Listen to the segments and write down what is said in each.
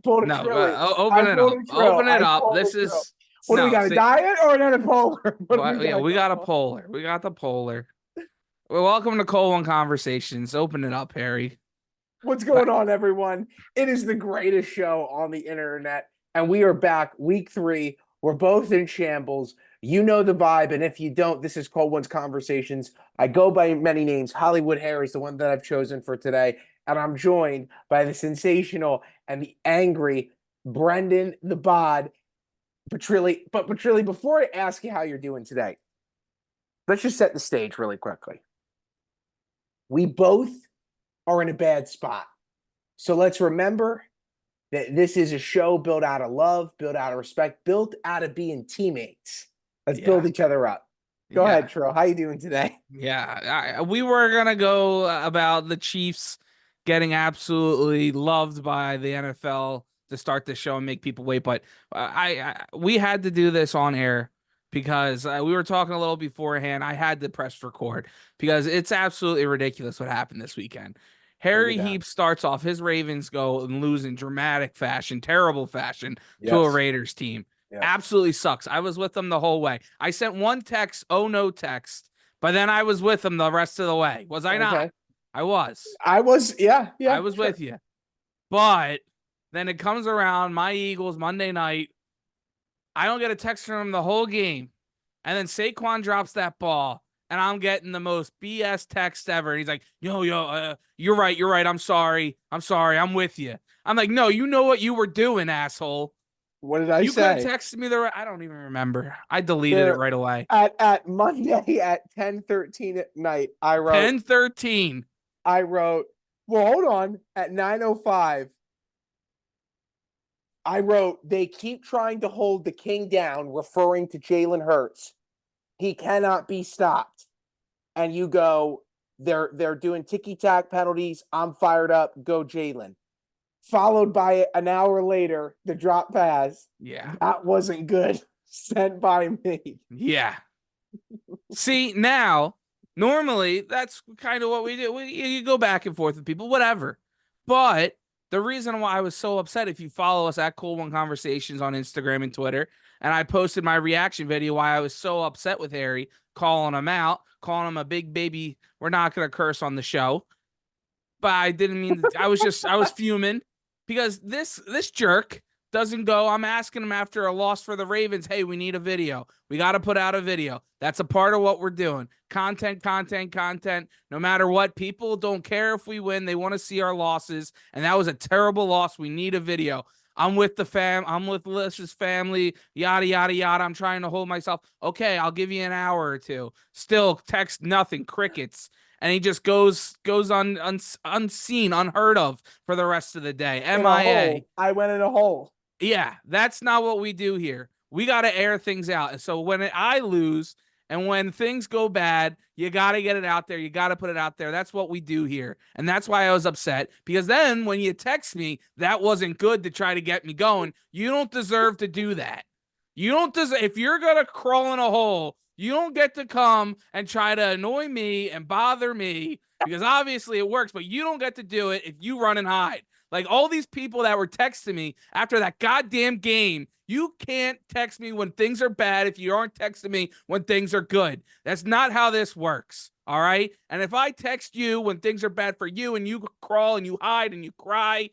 pulled a No, Trilly. open I it pulled up. a Trill. Open it I up. pulled a This Trill. is What do we no. got? A See, diet or another polar? What do we well, yeah, got we going got a on? polar. We got the polar. Well, welcome to Cole One Conversations. Open it up, Harry. What's But going on, everyone? It is the greatest show on the internet, and we are back week 3. We're both in shambles. You know the vibe, and if you don't, this is Cold One's Conversations. I go by many names. Hollywood Harry is the one that I've chosen for today, and I'm joined by the sensational and the angry Brendan the Bod Petrilli. But Petrilli, before I ask you how you're doing today, let's just set the stage really quickly. We both are in a bad spot. So let's remember that this is a show built out of love, built out of respect, built out of being teammates. Let's yeah, build each other up. Go yeah, ahead, Trill. How you doing today? yeah. We were gonna go about the Chiefs getting absolutely loved by the NFL to start the show and make people wait, but we had to do this on air because we were talking a little beforehand. I had to press record because it's absolutely ridiculous what happened this weekend. Break it Harry down. Heap starts off his Ravens go and lose in dramatic fashion, terrible fashion to a Yes. Raiders team. Yes. Absolutely sucks. I was with them the whole way. I sent one text, oh no text, but then I was with them the rest of the way. Was I not? Okay. I was. I was, yeah, I yeah, was sure. with you. But then it comes around, my Eagles Monday night. I don't get a text from him the whole game. And then Saquon drops that ball, and I'm getting the most BS text ever. And he's like, yo, you're right. You're right. I'm sorry. I'm with you. I'm like, no, you know what you were doing, asshole. What did I You could have say? texted me I don't even remember. I deleted it There right away. at Monday at 10:13 at night, 10:13. I wrote, well, hold on. At 9:05, I wrote, they keep trying to hold the king down, referring to Jalen Hurts. He cannot be stopped. And you go, they're doing ticky-tack penalties. I'm fired up. Go Jalen. Followed by an hour later, the drop pass. Yeah. That wasn't good. Sent by me. Yeah. See, now, normally that's kind of what we do. You go back and forth with people, whatever. But the reason why I was so upset, if you follow us at Cool One Conversations on Instagram and Twitter, and I posted my reaction video why I was so upset with Harry, calling him out, calling him a big baby. We're not going to curse on the show. But I didn't mean to, I was fuming because this jerk doesn't go. I'm asking him after a loss for the Ravens. Hey, we need a video. We got to put out a video. That's a part of what we're doing. Content. No matter what, people don't care if we win. They want to see our losses. And that was a terrible loss. We need a video. I'm with the fam. I'm with Lish's family. Yada, yada, yada. I'm trying to hold myself. Okay, I'll give you an hour or two. Still text nothing. Crickets. And he just goes unseen, unheard of for the rest of the day. In a MIA. hole. I went in a hole. Yeah, that's not what we do here. We got to air things out. And so when I lose and when things go bad, you got to get it out there. You got to put it out there. That's what we do here. And that's why I was upset, because then when you text me, that wasn't good to try to get me going. You don't deserve to do that. You don't deserve, if you're going to crawl in a hole, you don't get to come and try to annoy me and bother me, because obviously it works, but you don't get to do it if you run and hide. Like all these people that were texting me after that goddamn game, you can't text me when things are bad if you aren't texting me when things are good. That's not how this works. All right. And if I text you when things are bad for you and you crawl and you hide and you cry,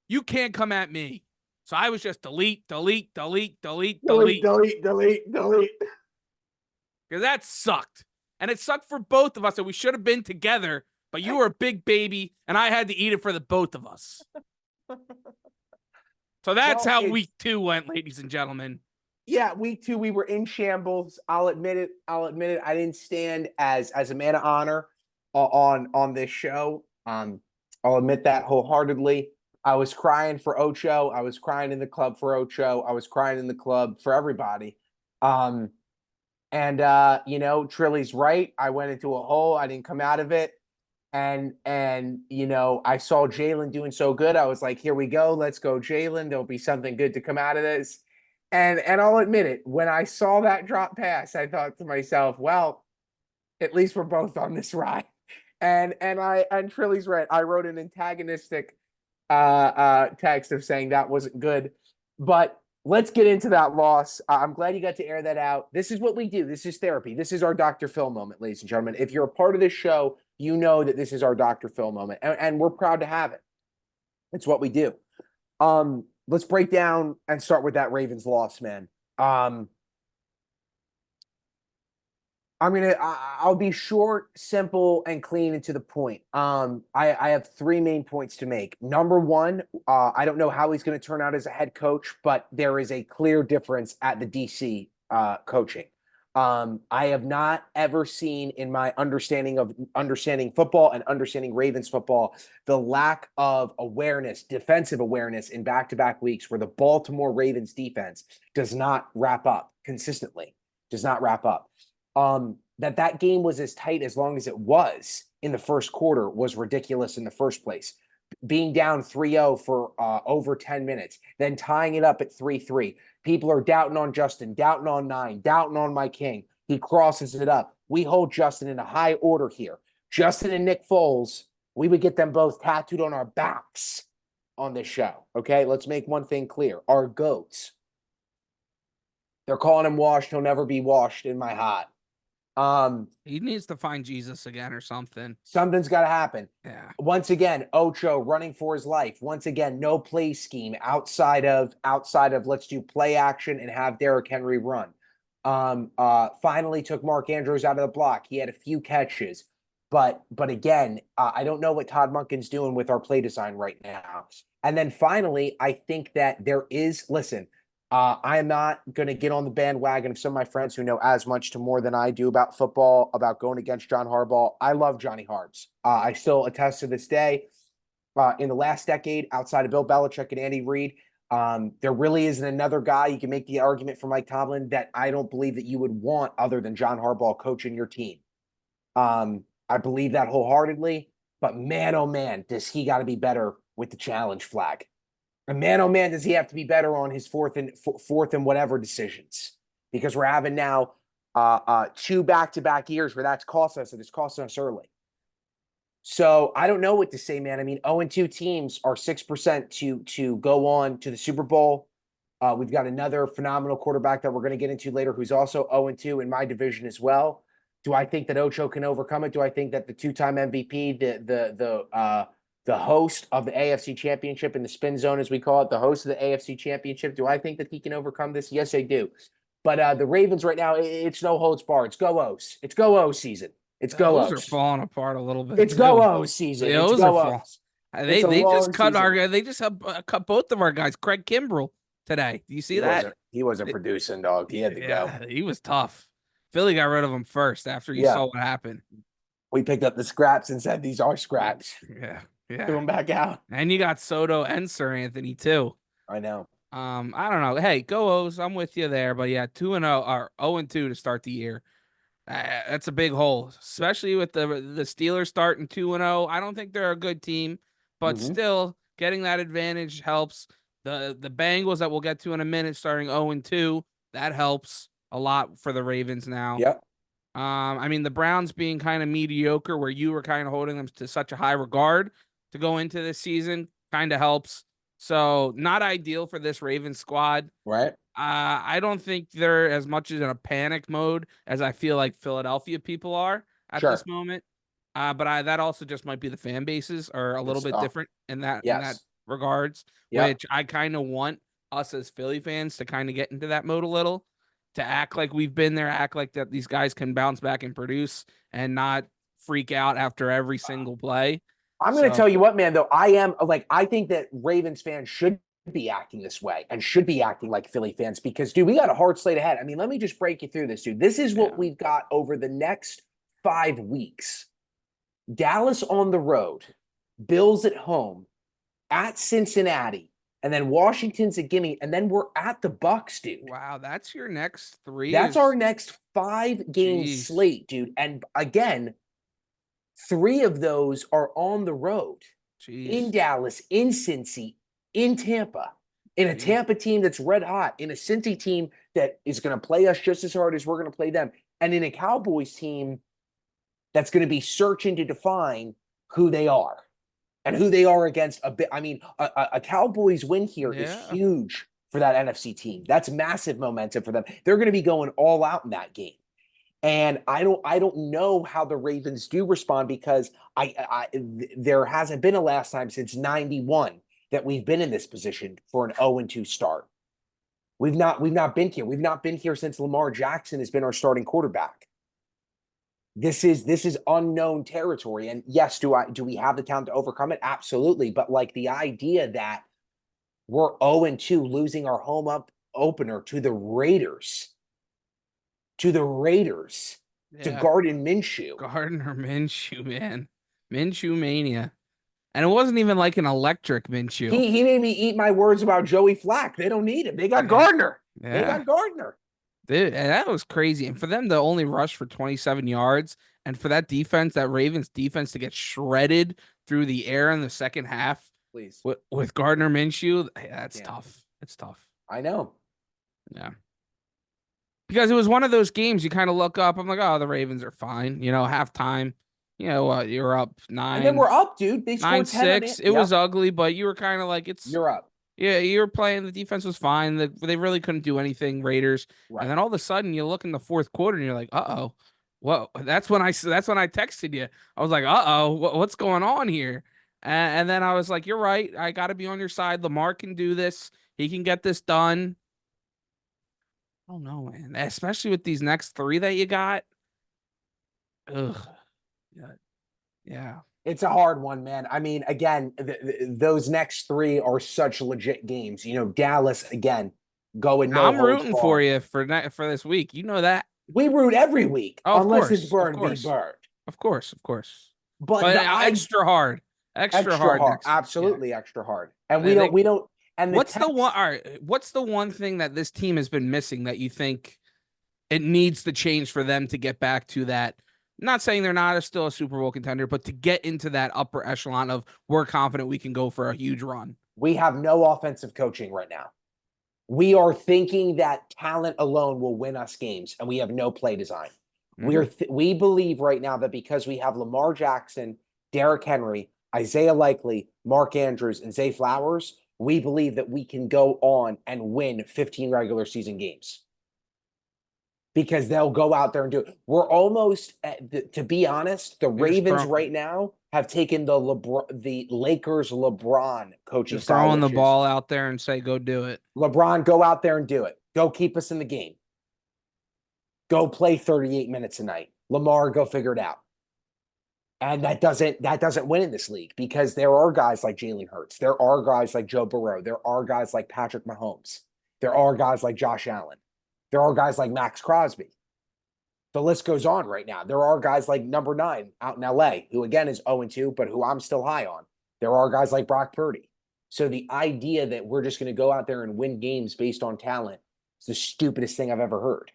you can't come at me. So I was just delete. Delete, delete. Because that sucked. And it sucked for both of us, and we should have been together, but you were a big baby, and I had to eat it for the both of us. So that's how week 2 went, ladies and gentlemen. Yeah, week 2, we were in shambles. I'll admit it. I didn't stand as a man of honor on this show. I'll admit that wholeheartily. I was crying for Ocho. I was crying in the club for Ocho. I was crying in the club for everybody. And Trilly's right. I went into a hole. I didn't come out of it. And I saw Jalen doing so good. I was like, here we go. Let's go, Jalen. There'll be something good to come out of this. And I'll admit it, when I saw that drop pass, I thought to myself, well, at least we're both on this ride. And Trilly's right. I wrote an antagonistic text of saying that wasn't good. But let's get into that loss. I'm glad you got to air that out. This is what we do. This is therapy. This is our Dr. Phil moment, ladies and gentlemen. If you're a part of this show, you know that this is our Dr. Phil moment, and we're proud to have it. It's what we do. Let's break down and start with that Ravens loss, man. I'll be short, simple, and clean and to the point. I have three main points to make. Number one, I don't know how he's going to turn out as a head coach, but there is a clear difference at the DC coaching. I have not ever seen in my understanding football and understanding Ravens football, the lack of awareness, defensive awareness in back-to-back weeks where the Baltimore Ravens defense does not wrap up consistently, does not wrap up. That game was as tight as long as it was in the first quarter was ridiculous in the first place. Being down 3-0 for over 10 minutes, then tying it up at 3-3. People are doubting on Justin, doubting on Nine, doubting on my King. He crosses it up. We hold Justin in a high order here. Justin and Nick Foles, we would get them both tattooed on our backs on this show. Okay, let's make one thing clear. Our GOATs. They're calling him washed. He'll never be washed in my heart. He needs to find Jesus again or something. Something's got to happen. Yeah. Once again, Ocho running for his life. Once again, no play scheme outside of let's do play action and have Derrick Henry run. Finally took Mark Andrews out of the block. He had a few catches, but again, I don't know what Todd Monken's doing with our play design right now. And then finally, I think that there is, listen, I am not going to get on the bandwagon of some of my friends who know as much to more than I do about football, about going against John Harbaugh. I love Johnny Harbs. I still attest to this day. In the last decade, outside of Bill Belichick and Andy Reid, there really isn't another guy. You can make the argument for Mike Tomlin that I don't believe that you would want other than John Harbaugh coaching your team. I believe that wholeheartedly, but man, oh man, does he got to be better with the challenge flag. And man, oh man, does he have to be better on his fourth and whatever decisions? Because we're having now two back-to-back years where that's cost us, and it's costing us early. So I don't know what to say, man. I mean, 0-2 teams are 6% to go on to the Super Bowl. We've got another phenomenal quarterback that we're going to get into later, who's also 0-2 in my division as well. Do I think that Ocho can overcome it? Do I think that the two-time MVP, the host of the AFC Championship in the spin zone, as we call it, the host of the AFC Championship, do I think that he can overcome this? Yes, I do. But the Ravens right now, it's no holds barred. It's go O's. It's go O season. It's go O's. Those are falling apart a little bit. It's go O season. It's go O's. They just cut our. They just cut both of our guys. Craig Kimbrell today. Do you see that? He wasn't producing, dog. He had to go. He was tough. Philly got rid of him first after you saw what happened. We picked up the scraps and said these are scraps. Yeah. Threw him back out. And you got Soto and Sir Anthony too. I know. I don't know. Hey, go O's. I'm with you there. But yeah, 2-0 or 0-2 to start the year. That's a big hole, especially with the Steelers starting 2-0. I don't think they're a good team, but still getting that advantage helps. The Bengals that we'll get to in a minute starting 0-2, that helps a lot for the Ravens now. Yep. I mean, the Browns being kind of mediocre where you were kind of holding them to such a high regard to go into this season kind of helps. So not ideal for this Ravens squad. Right. I don't think they're as much in a panic mode as I feel like Philadelphia people are at this moment. But that also just might be the fan bases are a little bit different in that regards, which I kind of want us as Philly fans to kind of get into that mode a little, to act like we've been there, act like that these guys can bounce back and produce and not freak out after every single play. I'm going to tell you what, man, though, I think that Ravens fans should be acting this way and should be acting like Philly fans because, dude, we got a hard slate ahead. I mean, let me just break you through this, dude. This is what we've got over the next 5 weeks. Dallas on the road, Bills at home, at Cincinnati, and then Washington's a gimme, and then we're at the Bucks, dude. Wow, that's your next 3. That's our next 5-game slate, dude. And again, 3 of those are on the road. In Dallas, in Cincy, in Tampa, in a Tampa team that's red hot, in a Cincy team that is going to play us just as hard as we're going to play them, and in a Cowboys team that's going to be searching to define who they are. and who they are against a bit. I mean, a Cowboys win here is Yeah. huge for that NFC team. That's massive momentum for them. They're going to be going all out in that game. And I don't know how the Ravens do respond because there hasn't been a last time since 91 that we've been in this position for an 0-2 start. We've not been here. We've not been here since Lamar Jackson has been our starting quarterback. This is unknown territory. And yes, do we have the talent to overcome it? Absolutely. But like the idea that we're 0-2 losing our home up opener to the Raiders, to Yeah. Gardner Minshew. Gardner Minshew, man. Minshew mania. And it wasn't even like an electric Minshew. He made me eat my words about Joey Flack. They don't need him. They got Yeah. Gardner. They Yeah. got Gardner. Dude, and that was crazy. And for them to only rush for 27 yards and for that defense, that Ravens defense to get shredded through the air in the second half Please. with Gardner Minshew, that's Yeah. tough. It's tough. I know. Yeah. Because it was one of those games you kind of look up. I'm like, oh, the Ravens are fine. Halftime. You're up And then we're up, dude. They scored 10 on 9-6. it. It was ugly, but you were kind of like, You're up. yeah, you were playing. The defense was fine. They really couldn't do anything, Raiders. Right. And then all of a sudden, you look in the fourth quarter, and you're like, "Uh-oh, whoa!" That's when I texted you. I was like, "Uh-oh, what's going on here?" And then I was like, "You're right. I got to be on your side. Lamar can do this. He can get this done." I don't know, man. Especially with these next three that you got. Ugh. Yeah. Yeah. It's a hard one, man. I mean, again, those next three are such legit games. Dallas again going no I'm holds rooting for barred. you for this week. You know that. We root every week Oh, of unless it's course. Of Burn v. course. Bird. Of course. Of course. But But the extra hard. Extra hard. Next week. absolutely extra hard. And They- we don't. And What's the one? All right. What's the one thing that this team has been missing that you think it needs to change for them to get back to that? Not saying they're not still a Super Bowl contender, but to get into that upper echelon of we're confident we can go for a huge run. We have no offensive coaching right now. We are thinking that talent alone will win us games, and we have no play design. We believe right now that because we have Lamar Jackson, Derrick Henry, Isaiah Likely, Mark Andrews, and Zay Flowers, we believe that we can go on and win 15 regular season games. Because they'll go out there and do it. We're almost, to be honest, the Ravens right now have taken the Lakers LeBron coaching just style. throwing the ball out there and say, go do it. LeBron, go out there and do it. Go keep us in the game. Go play 38 minutes a night. Lamar, go figure it out. And that doesn't win in this league because there are guys like Jalen Hurts. There are guys like Joe Burrow. There are guys like Patrick Mahomes. There are guys like Josh Allen. There are guys like Max Crosby. The list goes on right now. There are guys like number 9 out in LA, who again is 0-2, but who I'm still high on. There are guys like Brock Purdy. So the idea that we're just going to go out there and win games based on talent is the stupidest thing I've ever heard.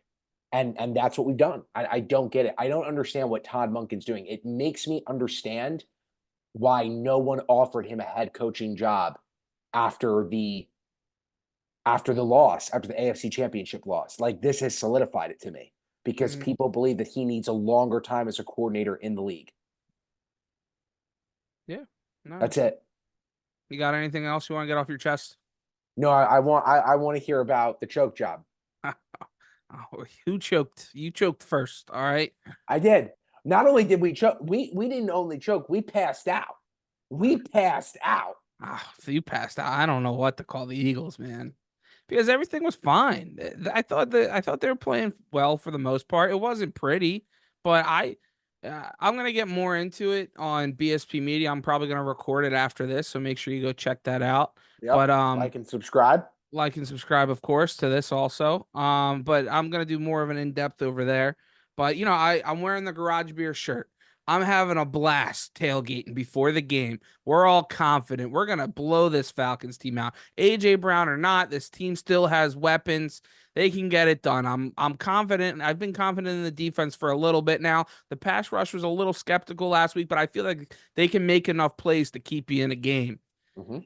And that's what we've done. I don't get it. I don't understand what Todd Monken's doing. It makes me understand why no one offered him a head coaching job after the loss, after the AFC Championship loss. Like, this has solidified it to me because people believe that he needs a longer time as a coordinator in the league. Yeah. No. That's it. You got anything else you want to get off your chest? No, I want to hear about the choke job. Oh, who choked? You choked first. All right. I did. Not only did we choke, we didn't only choke, we passed out. We passed out. So you passed out. I don't know what to call the Eagles, man. Because everything was fine. I thought they were playing well for the most part. It wasn't pretty, but I'm gonna get more into it on BSP Media. I'm probably gonna record it after this, so make sure you go check that out. Yep. But like and subscribe. Like and subscribe, of course, to this also. But I'm gonna do more of an in-depth over there. But I'm wearing the Garage Beer shirt. I'm having a blast tailgating before the game. We're all confident. We're gonna blow this Falcons team out. AJ Brown or not, this team still has weapons. They can get it done. I'm confident. I've been confident in the defense for a little bit now. The pass rush was a little skeptical last week, but I feel like they can make enough plays to keep you in a game.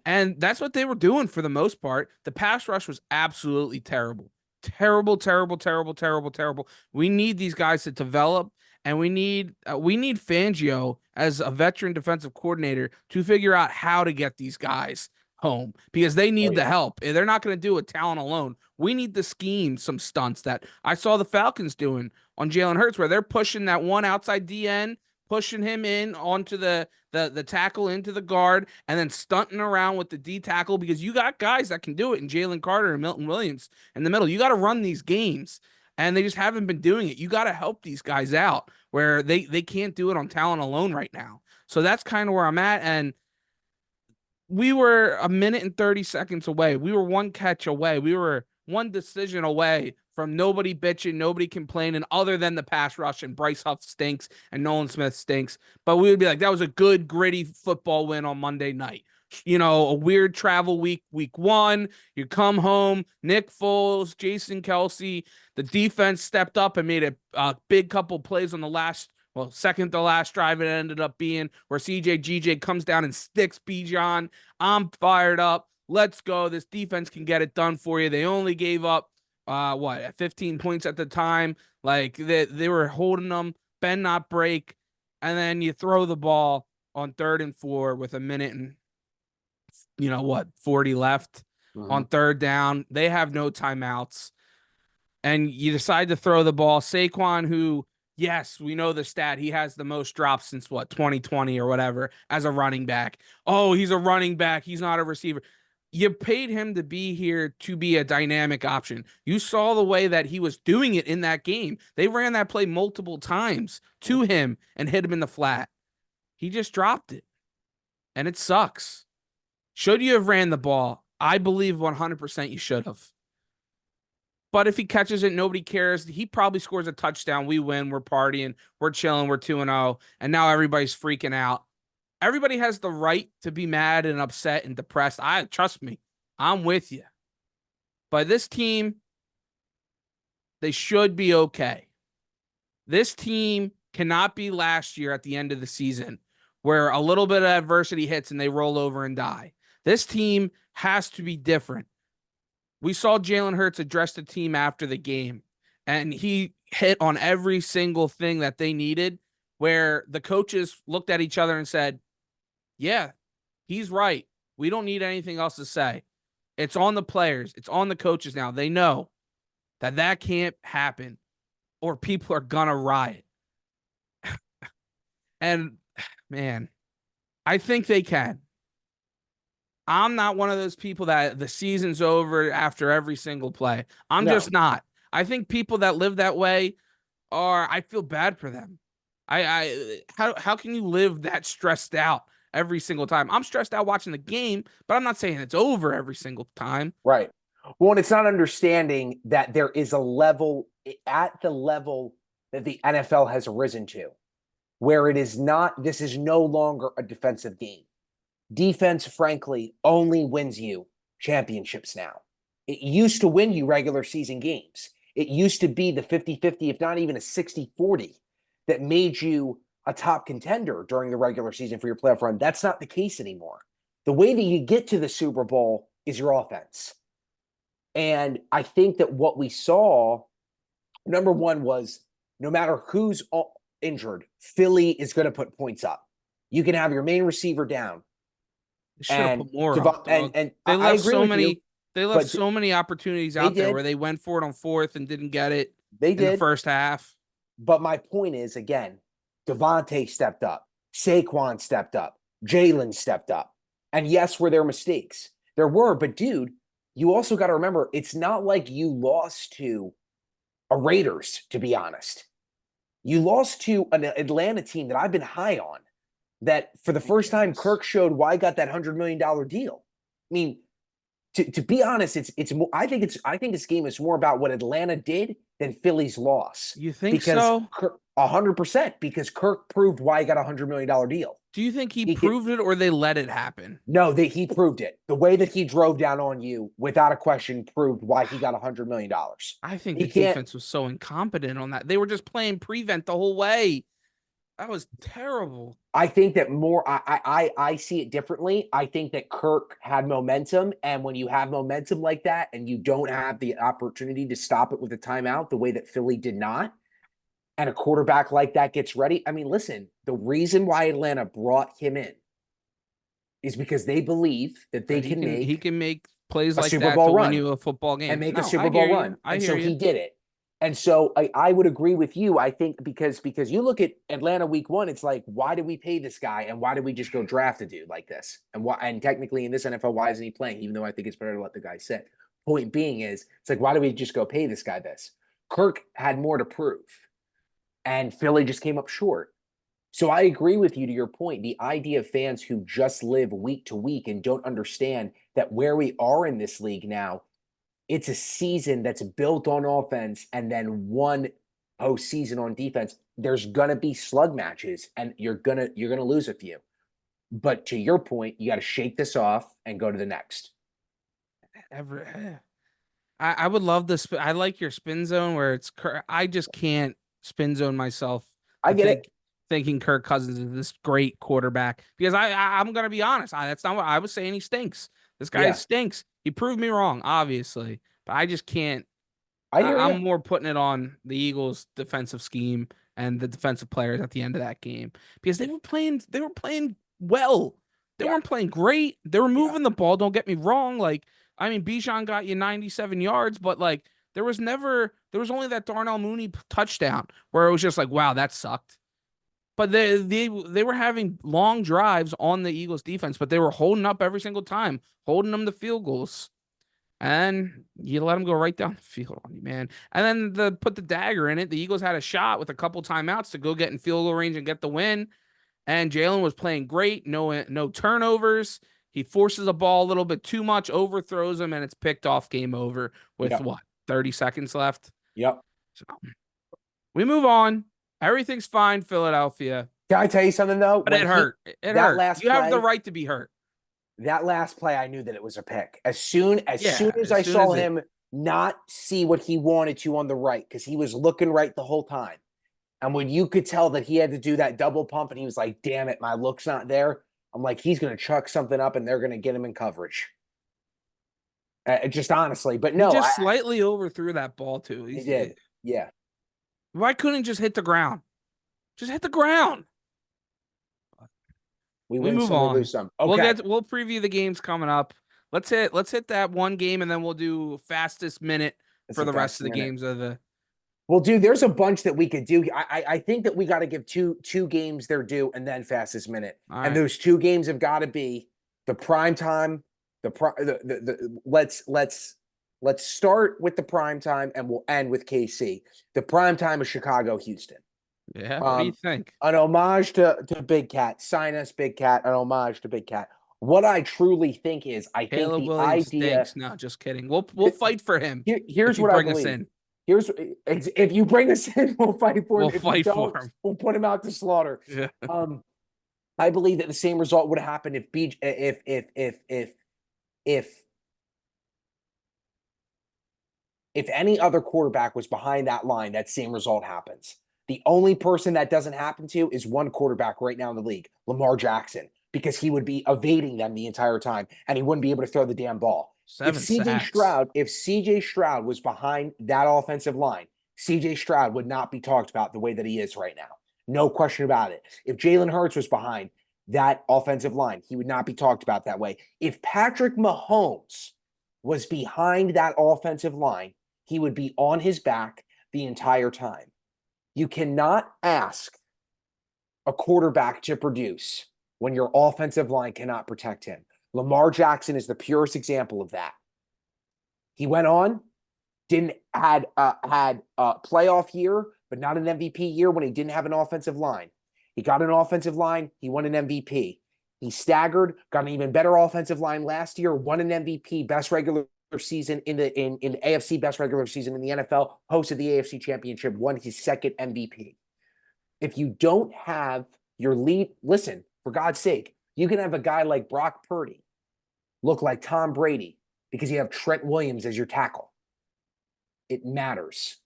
And that's what they were doing for the most part. The pass rush was absolutely terrible. Terrible, terrible, terrible, terrible, terrible. We need these guys to develop and we need Fangio as a veteran defensive coordinator to figure out how to get these guys home because they Oh need the yeah. help. They're not going to do it talent alone. We need to scheme some stunts that I saw the Falcons doing on Jalen Hurts, where they're pushing that one outside DN, pushing him in onto the tackle into the guard, and then stunting around with the D tackle because you got guys that can do it in Jalen Carter and Milton Williams in the middle. You got to run these games, and they just haven't been doing it. You got to help these guys out where they can't do it on talent alone right now. So that's kind of where I'm at, and we were a minute and 30 seconds away. We were one catch away. We were one decision away from nobody bitching, nobody complaining, other than the pass rush and Bryce Huff stinks and Nolan Smith stinks. But we would be like, that was a good, gritty football win on Monday night. You know, a weird travel week one. You come home, Nick Foles, Jason Kelsey. The defense stepped up and made a big couple plays on the last, well, second to last drive it ended up being, where CJ GJ comes down and sticks Bijan. I'm fired up. Let's go. This defense can get it done for you. They only gave up 15 points at the time. Like they were holding them, bend not break, and then you throw the ball on 3rd and 4 with a minute and 40 left Mhm. on 3rd down. They have no timeouts, and you decide to throw the ball. Saquon, who, yes, we know the stat, he has the most drops since 2020 or whatever as a running back. Oh, he's a running back. He's not a receiver. You paid him to be here to be a dynamic option. You saw the way that he was doing it in that game. They ran that play multiple times to him and hit him in the flat. He just dropped it, and it sucks. Should you have ran the ball? I believe 100% you should have. But if he catches it, nobody cares. He probably scores a touchdown. We win. We're partying. We're chilling. We're 2-0. And now everybody's freaking out. Everybody has the right to be mad and upset and depressed. Trust me, I'm with you. But this team, they should be okay. This team cannot be last year at the end of the season where a little bit of adversity hits and they roll over and die. This team has to be different. We saw Jalen Hurts address the team after the game, and he hit on every single thing that they needed, where the coaches looked at each other and said, yeah, he's right. We don't need anything else to say. It's on the players. It's on the coaches now. They know that can't happen or people are going to riot. And, man, I think they can. I'm not one of those people that the season's over after every single play. I'm just No. not. I think people that live that way I feel bad for them. How can you live that stressed out every single time? I'm stressed out watching the game, but I'm not saying it's over every single time. Right. Well, and it's not understanding that there is a level at the level that the NFL has risen to, where it is not, this is no longer a defensive game. Defense, frankly, only wins you championships now. It used to win you regular season games. It used to be the 50-50, if not even a 60-40, that made you a top contender during the regular season for your playoff run. That's not the case anymore. The way that you get to the Super Bowl is your offense. And I think that what we saw, number one, was no matter who's injured, Philly is going to put points up. You can have your main receiver down. They should have And put more up, dog. and They I left agree so with you, many. They left but so many opportunities they out there did. where they went for it on 4th and didn't get it They in the did. first half. But my point is, again, Devontae stepped up. Saquon stepped up. Jalen stepped up. And yes, were there mistakes? There were. But, dude, you also got to remember, it's not like you lost to a Raiders, to be honest. You lost to an Atlanta team that I've been high on, that for the first time, Kirk showed why I got that $100 million deal. I mean, to be honest, it's more, I think this game is more about what Atlanta did than Philly's loss. You think Because so? 100%, because Kirk proved why he got $100 million deal. Do you think he He could, proved it or they let it happen? no, that he proved it. The way that he drove down on you, without a question, proved why he got $100 million. I think He the can't. defense was so incompetent on that. They were just playing prevent the whole way. That was terrible. I think that more. I see it differently. I think that Kirk had momentum, and when you have momentum like that, and you don't have the opportunity to stop it with a timeout, the way that Philly did not, and a quarterback like that gets ready. I mean, listen, the reason why Atlanta brought him in is because they believe that they That can he make can make plays a like Super that Bowl to win run you a football and game. make a No, I Super Bowl hear you. run. I And hear so you. he did it. And so I would agree with you. I think because you look at Atlanta week one, it's like, why did we pay this guy? And why did we just go draft a dude like this? And why, and technically in this NFL, why isn't he playing? Even though I think it's better to let the guy sit. Point being is, it's like, why do we just go pay this guy this? Kirk had more to prove. And Philly just came up short. So I agree with you to your point. The idea of fans who just live week to week and don't understand that where we are in this league now, it's a season that's built on offense and then one postseason on defense. There's gonna be slug matches and you're gonna lose a few. But to your point, you got to shake this off and go to the next. Ever. I would love this. I like your spin zone where I just can't spin zone myself I to get it. thinking Kirk Cousins is this great quarterback because I'm gonna be honest. That's not what I was saying. He stinks. This guy Yeah, stinks. He proved me wrong, obviously, but I just can't. I hear I'm you. more putting it on the Eagles' defensive scheme and the defensive players at the end of that game because they were playing. They were playing well. They Yeah, weren't playing great. They were yeah. moving the ball. Don't get me wrong. Like, I mean, Bijan got you 97 yards, but like there was only that Darnell Mooney touchdown where it was just like, wow, that sucked. But they were having long drives on the Eagles defense, but they were holding up every single time, holding them to field goals. And you let them go right down the field on you, man. And then put the dagger in it. The Eagles had a shot with a couple timeouts to go get in field goal range and get the win. And Jalen was playing great. No turnovers. He forces a ball a little bit too much, overthrows him, and it's picked off. Game over with Yep. what, 30 seconds left. Yep. So we move on. Everything's fine, Philadelphia. Can I tell you something though? But it hurt. It That hurt. last You have the play, right to be hurt. I knew that it was a pick. As soon Yeah, as as I soon saw as it him not see what he wanted to on the right, because he was looking right the whole time. And when you could tell that he had to do that double pump and he was like, damn it, my look's not there. I'm like, he's going to chuck something up and they're going to get him in coverage. Just honestly. But he no, just slightly overthrew that ball too. he did. Yeah. Why couldn't he just hit the ground? Just hit the ground. We We win move some, we on. lose some. Okay. We'll preview the games coming up. Let's hit that one game and then we'll do fastest minute It's for a the rest fast of the minute. games of the. Well, dude, there's a bunch that we could do. I think that we got to give two games their due and then fastest minute. All And right. those two games have got to be the prime time, let's start with the prime time and we'll end with KC. The prime time is Chicago, Houston. Yeah. What do you think? An homage to Big Cat. Sign us, Big Cat, an homage to Big Cat. What I truly think is, I think Caleb the Williams idea. stinks. No, just kidding. We'll fight for him Here's if you what I bring us believe. in. Here's if you bring us in, we'll fight for him. We'll If you fight for don't, him. we'll put him out to slaughter. Yeah. I believe that the same result would have happened if any other quarterback was behind that line, that same result happens. The only person that doesn't happen to is one quarterback right now in the league, Lamar Jackson, because he would be evading them the entire time and he wouldn't be able to throw the damn ball. 7 sacks. If CJ Stroud was behind that offensive line, CJ Stroud would not be talked about the way that he is right now. No question about it. If Jalen Hurts was behind that offensive line, he would not be talked about that way. If Patrick Mahomes was behind that offensive line, he would be on his back the entire time. You cannot ask a quarterback to produce when your offensive line cannot protect him. Lamar Jackson is the purest example of that. He went on, had a playoff year, but not an MVP year when he didn't have an offensive line. He got an offensive line, he won an MVP. He staggered, got an even better offensive line last year, won an MVP, best regular season in the AFC, best regular season in the NFL, hosted the AFC Championship, won his second MVP. If you don't have your lead, listen, for God's sake, you can have a guy like Brock Purdy look like Tom Brady because you have Trent Williams as your tackle. It matters.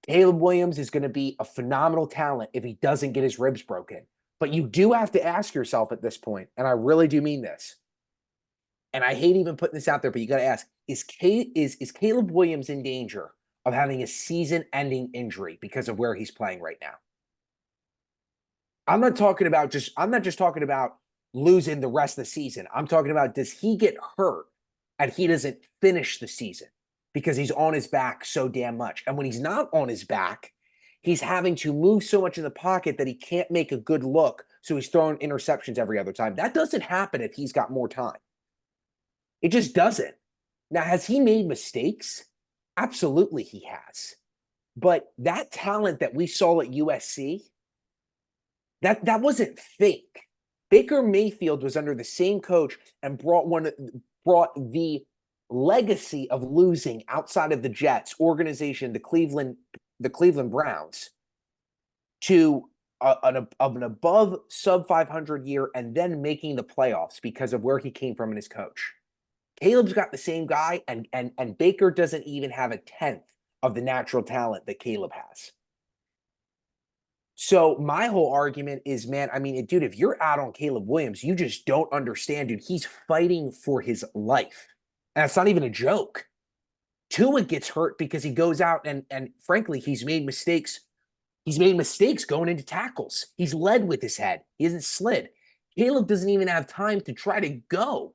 Caleb Williams is going to be a phenomenal talent if he doesn't get his ribs broken. But you do have to ask yourself at this point, and I really do mean this, and I hate even putting this out there, but you got to ask, is Caleb Williams in danger of having a season-ending injury because of where he's playing right now. I'm not just talking about losing the rest of the season. I'm talking about, does he get hurt and he doesn't finish the season because he's on his back so damn much? And when he's not on his back, he's having to move so much in the pocket that he can't make a good look. So he's throwing interceptions every other time. That doesn't happen if he's got more time. It just doesn't. Now, has he made mistakes? Absolutely, he has. But that talent that we saw at USC, that wasn't fake. Baker Mayfield was under the same coach and brought the legacy of losing outside of the Jets organization, the Cleveland Browns, to an above sub 500 year and then making the playoffs because of where he came from and his coach. Caleb's got the same guy, and Baker doesn't even have a tenth of the natural talent that Caleb has. So my whole argument is, man, I mean, dude, if you're out on Caleb Williams, you just don't understand, dude. He's fighting for his life. And it's not even a joke. Tua gets hurt because he goes out and frankly, he's made mistakes. He's made mistakes going into tackles. He's led with his head. He hasn't slid. Caleb doesn't even have time to try to go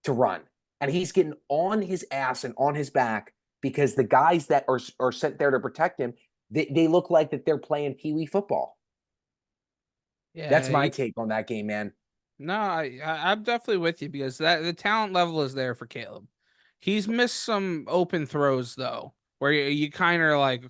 to run. And he's getting on his ass and on his back because the guys that are sent there to protect him, they look like that they're playing Pee Wee football. Yeah, that's my take on that game, man. No, I'm definitely with you because the talent level is there for Caleb. He's missed some open throws though, where you kind of like,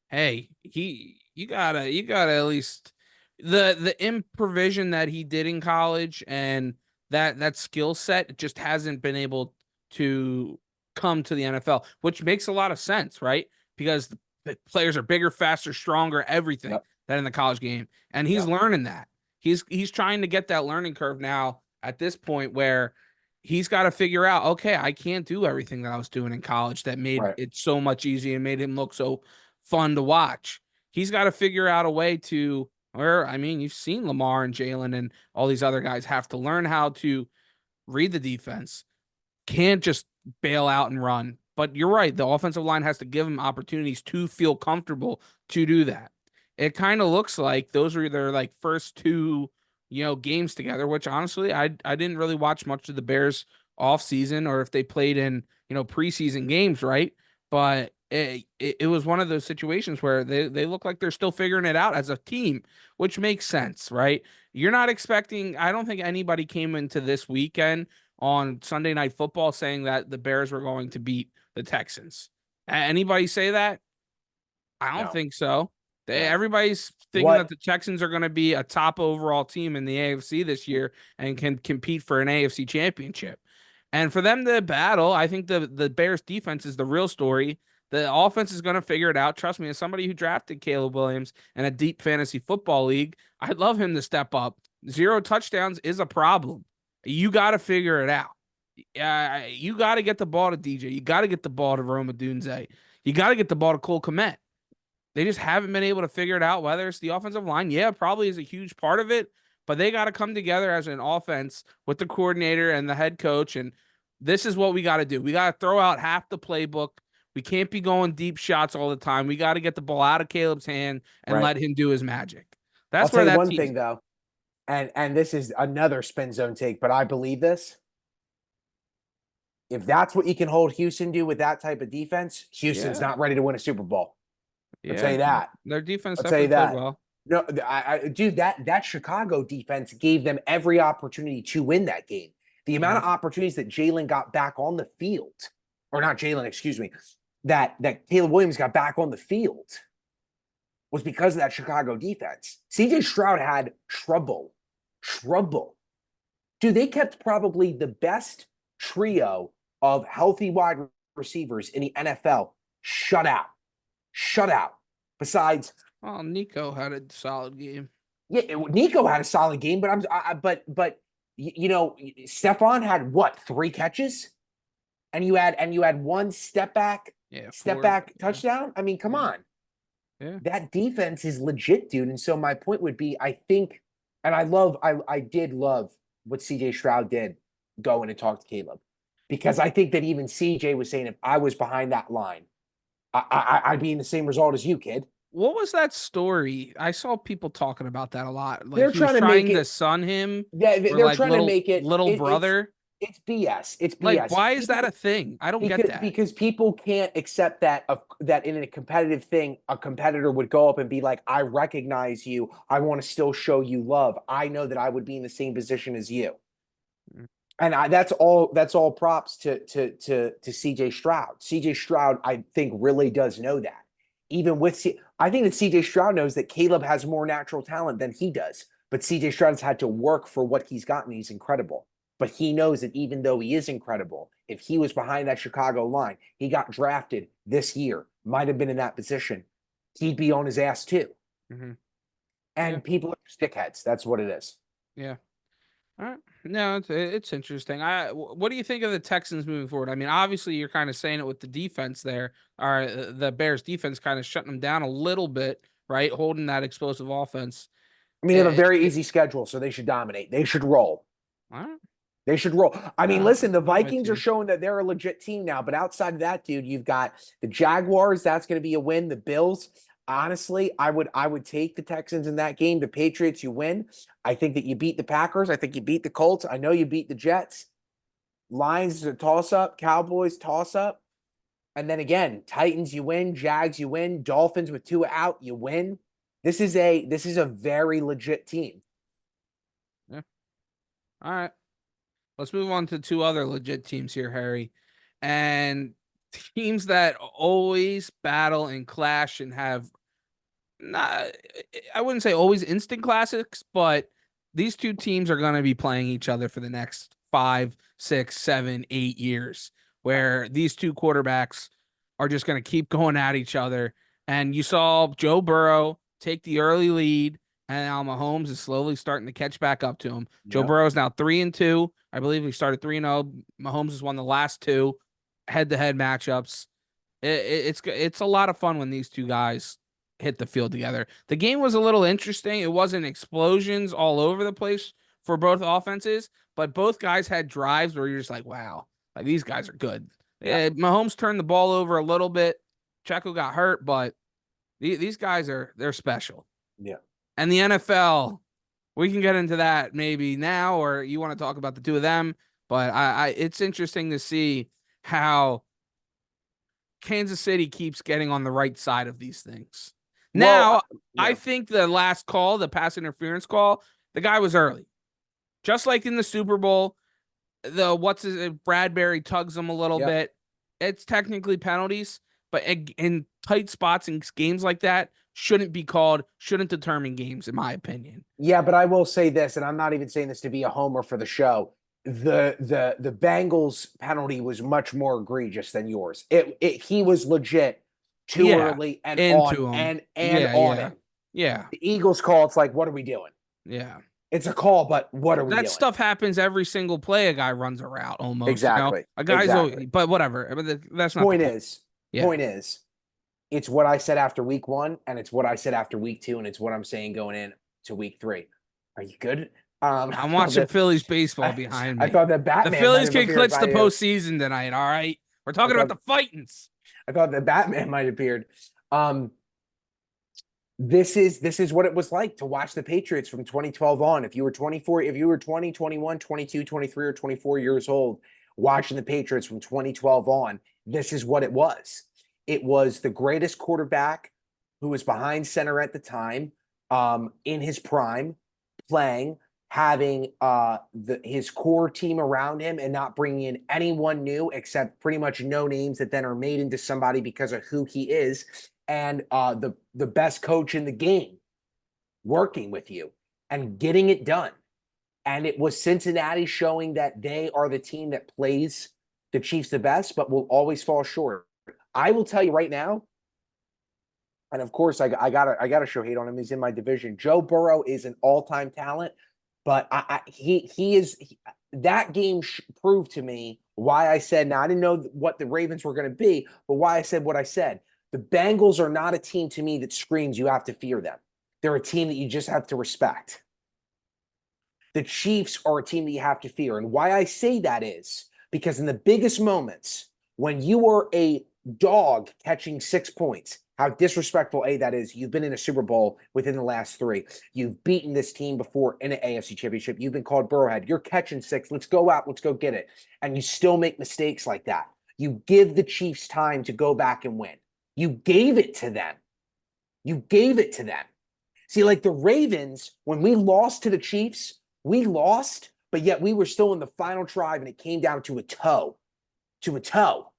hey, you gotta at least the improvisation that he did in college and that skill set just hasn't been able to come to the NFL, which makes a lot of sense, right? Because the players are bigger, faster, stronger, everything Yep. than in the college game, and he's learning that. He's trying to get that learning curve now at this point where he's got to figure out, okay, I can't do everything that I was doing in college that made it so much easier and made him look so fun to watch. He's got to figure out a way to, or I mean, you've seen Lamar and Jalen and all these other guys have to learn how to read the defense. Can't just bail out and run. But you're right. The offensive line has to give him opportunities to feel comfortable to do that. It kind of looks like those were their like first two, games together, which honestly, I didn't really watch much of the Bears off season or if they played in, preseason games, right? But it was one of those situations where they look like they're still figuring it out as a team, which makes sense, right? You're not expecting, I don't think anybody came into this weekend on Sunday Night Football saying that the Bears were going to beat the Texans. Anybody say that? I don't think so. Everybody's thinking that the Texans are going to be a top overall team in the AFC this year and can compete for an AFC championship. And for them to battle, I think the Bears defense is the real story. The offense is going to figure it out. Trust me, as somebody who drafted Caleb Williams in a deep fantasy football league, I'd love him to step up. 0 touchdowns is a problem. You got to figure it out. You got to get the ball to DJ. You got to get the ball to Roma Dunze. You got to get the ball to Cole Kmet. They just haven't been able to figure it out, whether it's the offensive line. Yeah, probably is a huge part of it, but they got to come together as an offense with the coordinator and the head coach. And this is what we got to do. We got to throw out half the playbook. We can't be going deep shots all the time. We got to get the ball out of Caleb's hand and let him do his magic. That's I'll where tell you that one thing, though, and this is another spin zone take, but I believe this. If that's what you can hold Houston to with that type of defense, Houston's not ready to win a Super Bowl. I'll tell you that. Their defense I'll tell you definitely that. played well. No, dude, that Chicago defense gave them every opportunity to win that game. The amount of opportunities that Jalen got back on the field, or not Jalen, excuse me, that Caleb Williams got back on the field was because of that Chicago defense. CJ Stroud had trouble. Dude, they kept probably the best trio of healthy wide receivers in the NFL shut out. Besides, well, Nico had a solid game. Yeah, Nico had a solid game, but Stephon had what, 3 catches, and you had one step back touchdown. I mean, come on. Yeah, that defense is legit, dude. And so my point would be, I think, and I did love what CJ Stroud did going and talk to Caleb, because I think that even CJ was saying, if I was behind that line, I'd be in the same result as you, kid. What was that story? I saw people talking about that a lot. Like They're he was trying to make trying to it. son him Yeah, for they're like trying to make it. little It's brother. it's BS. It's Like, BS. why is that a People thing? I don't get that. because people can't accept that that in a competitive thing, a competitor would go up and be like, "I recognize you. I want to still show you love. I know that I would be in the same position as you." Mm. And that's all. That's all props to CJ Stroud. CJ Stroud, I think, really does know that. Even with I think that CJ Stroud knows that Caleb has more natural talent than he does. But CJ Stroud's had to work for what he's gotten. He's incredible. But he knows that even though he is incredible, if he was behind that Chicago line, he got drafted this year, might have been in that position, he'd be on his ass too. Mm-hmm. Yeah, And people are stickheads. That's what it is. yeah. All right. No, it's interesting. What do you think of the Texans moving forward? I mean, obviously you're kind of saying it with the defense there, or the Bears defense kind of shutting them down a little bit, right? Holding that explosive offense. I mean, they have a very easy schedule, so they should dominate. They should roll. All right. They should roll. I mean, listen, the I'm with Vikings are you. showing that they're a legit team now, but outside of that, dude, you've got the Jaguars, that's going to be a win. The Bills, honestly, I would take the Texans in that game. The Patriots, you win. I think that you beat the Packers. I think you beat the Colts. I know you beat the Jets. Lions is a toss up, Cowboys toss up. And then again, Titans, you win, Jags, you win, Dolphins with two out, you win. This is a very legit team. Yeah. All right. Let's move on to two other legit teams here, Harry. And teams that always battle and clash and have not, I wouldn't say always instant classics, but these two teams are going to be playing each other for the next 5, 6, 7, 8 years, where these two quarterbacks are just going to keep going at each other. And you saw Joe Burrow take the early lead, and now Mahomes is slowly starting to catch back up to him. Joe Yep. Burrow is now 3-2. I believe he started 3-0. Mahomes has won the last two head-to-head matchups. It's a lot of fun when these two guys hit the field together. The game was a little interesting. It wasn't explosions all over the place for both offenses, but both guys had drives where you're just like, wow, like these guys are good. Yeah. Mahomes turned the ball over a little bit. Checo got hurt, but these guys they're special. Yeah. And the NFL, we can get into that maybe now, or you want to talk about the two of them. But it's interesting to see how Kansas City keeps getting on the right side of these things. Well, Now, I yeah. think the last call, the pass interference call, the guy was early. Just like in the Super Bowl, Bradbury tugs him a little Yep. bit. It's technically penalties, but in tight spots in games like that, shouldn't be called, shouldn't determine games, in my opinion. Yeah, but I will say this, and I'm not even saying this to be a homer for the show. The Bengals penalty was much more egregious than yours. He was legit too Yeah, early and on into him. and Yeah, on yeah, him. yeah, The Eagles call, it's like, what are we doing? yeah. It's a call, but what are we That doing? stuff happens every single play. A guy runs a route almost, Exactly. A guy's, Exactly. but whatever. But that's not the Point point. is, Yeah. point is, it's what I said after week 1, and it's what I said after week 2, and it's what I'm saying going in to week 3. Are you good? I'm watching Phillies baseball I, behind I me. thought that The Batman might Phillies have can appeared clinch by the you. postseason tonight. All right. We're I talking about thought the Fightins. I thought that Batman might have appeared. Um, this is what it was like to watch the Patriots from 2012 on. If you were 24, if you were 20, 21, 22, 23, or 24 years old, watching the Patriots from 2012 on, this is what it was. It was the greatest quarterback who was behind center at the time, in his prime, playing, having his core team around him and not bringing in anyone new except pretty much no names that then are made into somebody because of who he is, and the best coach in the game working with you and getting it done. And it was Cincinnati showing that they are the team that plays the Chiefs the best, but will always fall short. I will tell you right now, and of course, I gotta show hate on him. He's in my division. Joe Burrow is an all-time talent, but that game proved to me why I said. Now I didn't know what the Ravens were going to be, but why I said what I said. The Bengals are not a team to me that screams you have to fear them. They're a team that you just have to respect. The Chiefs are a team that you have to fear, and why I say that is because in the biggest moments, when you are a dog catching 6 points. How disrespectful that is. You've been in a Super Bowl within the last 3. You've beaten this team before in an AFC Championship. You've been called Burrowhead. You're catching 6. Let's go out. Let's go get it. And you still make mistakes like that. You give the Chiefs time to go back and win. You gave it to them. You gave it to them. See, like the Ravens, when we lost to the Chiefs, we lost, but yet we were still in the final drive and it came down to a toe. To a toe.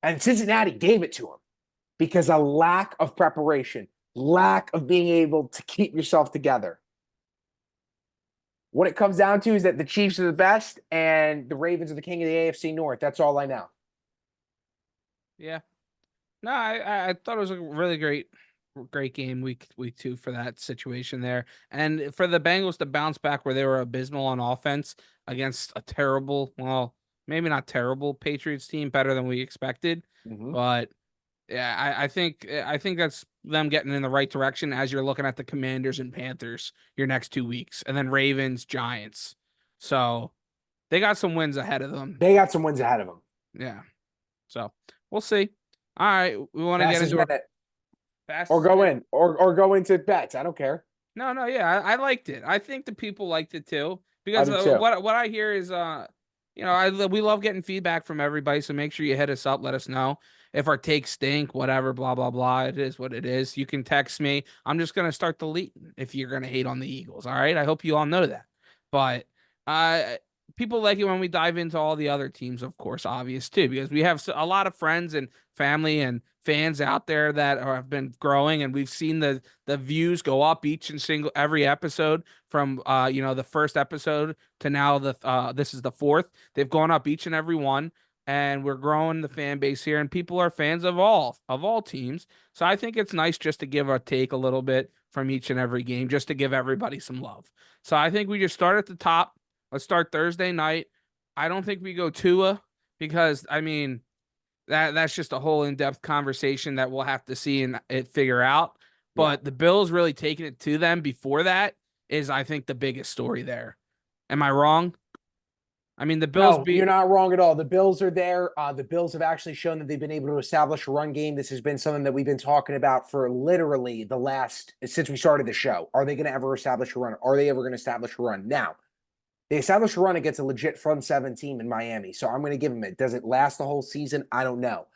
And Cincinnati gave it to them because of lack of preparation, lack of being able to keep yourself together. What it comes down to is that the Chiefs are the best and the Ravens are the king of the AFC North. That's all I know. Yeah. No, I thought it was a really great game week 2 for that situation there. And for the Bengals to bounce back where they were abysmal on offense against a terrible, well, maybe not terrible Patriots team, better than we expected. But yeah, I think that's them getting in the right direction as you're looking at the Commanders and Panthers your next 2 weeks, and then Ravens, Giants. So they got some wins ahead of them. They got some wins ahead of them. Yeah. So we'll see. All right, we want to get into it. Or go in, or go into bets. I don't care. No, yeah, I liked it. I think the people liked it too because too. What I hear is we love getting feedback from everybody. So make sure you hit us up, let us know if our takes stink, whatever, blah blah blah. It is what it is. You can text me. I'm just gonna start deleting if you're gonna hate on the Eagles. All right, I hope you all know that. But people like it when we dive into all the other teams, of course, obvious too, because we have a lot of friends and family and fans out there that have been growing, and we've seen the views go up every episode from the first episode to now this is the 4th. They've gone up each and every one, and we're growing the fan base here, and people are fans of all teams. So I think it's nice just to give our take a little bit from each and every game, just to give everybody some love. So I think we just start at the top. Let's start Thursday night. I don't think we go Tua because, I mean, that's just a whole in-depth conversation that we'll have to see and figure out. But the Bills really taking it to them before that is, I think, the biggest story there. Am I wrong? I mean, the Bills. No, you're not wrong at all. The Bills are there. The Bills have actually shown that they've been able to establish a run game. This has been something that we've been talking about for literally since we started the show. Are they going to ever establish a run? Are they ever going to establish a run? Now, they established a run against a legit front 7 team in Miami. So I'm going to give them it. Does it last the whole season? I don't know.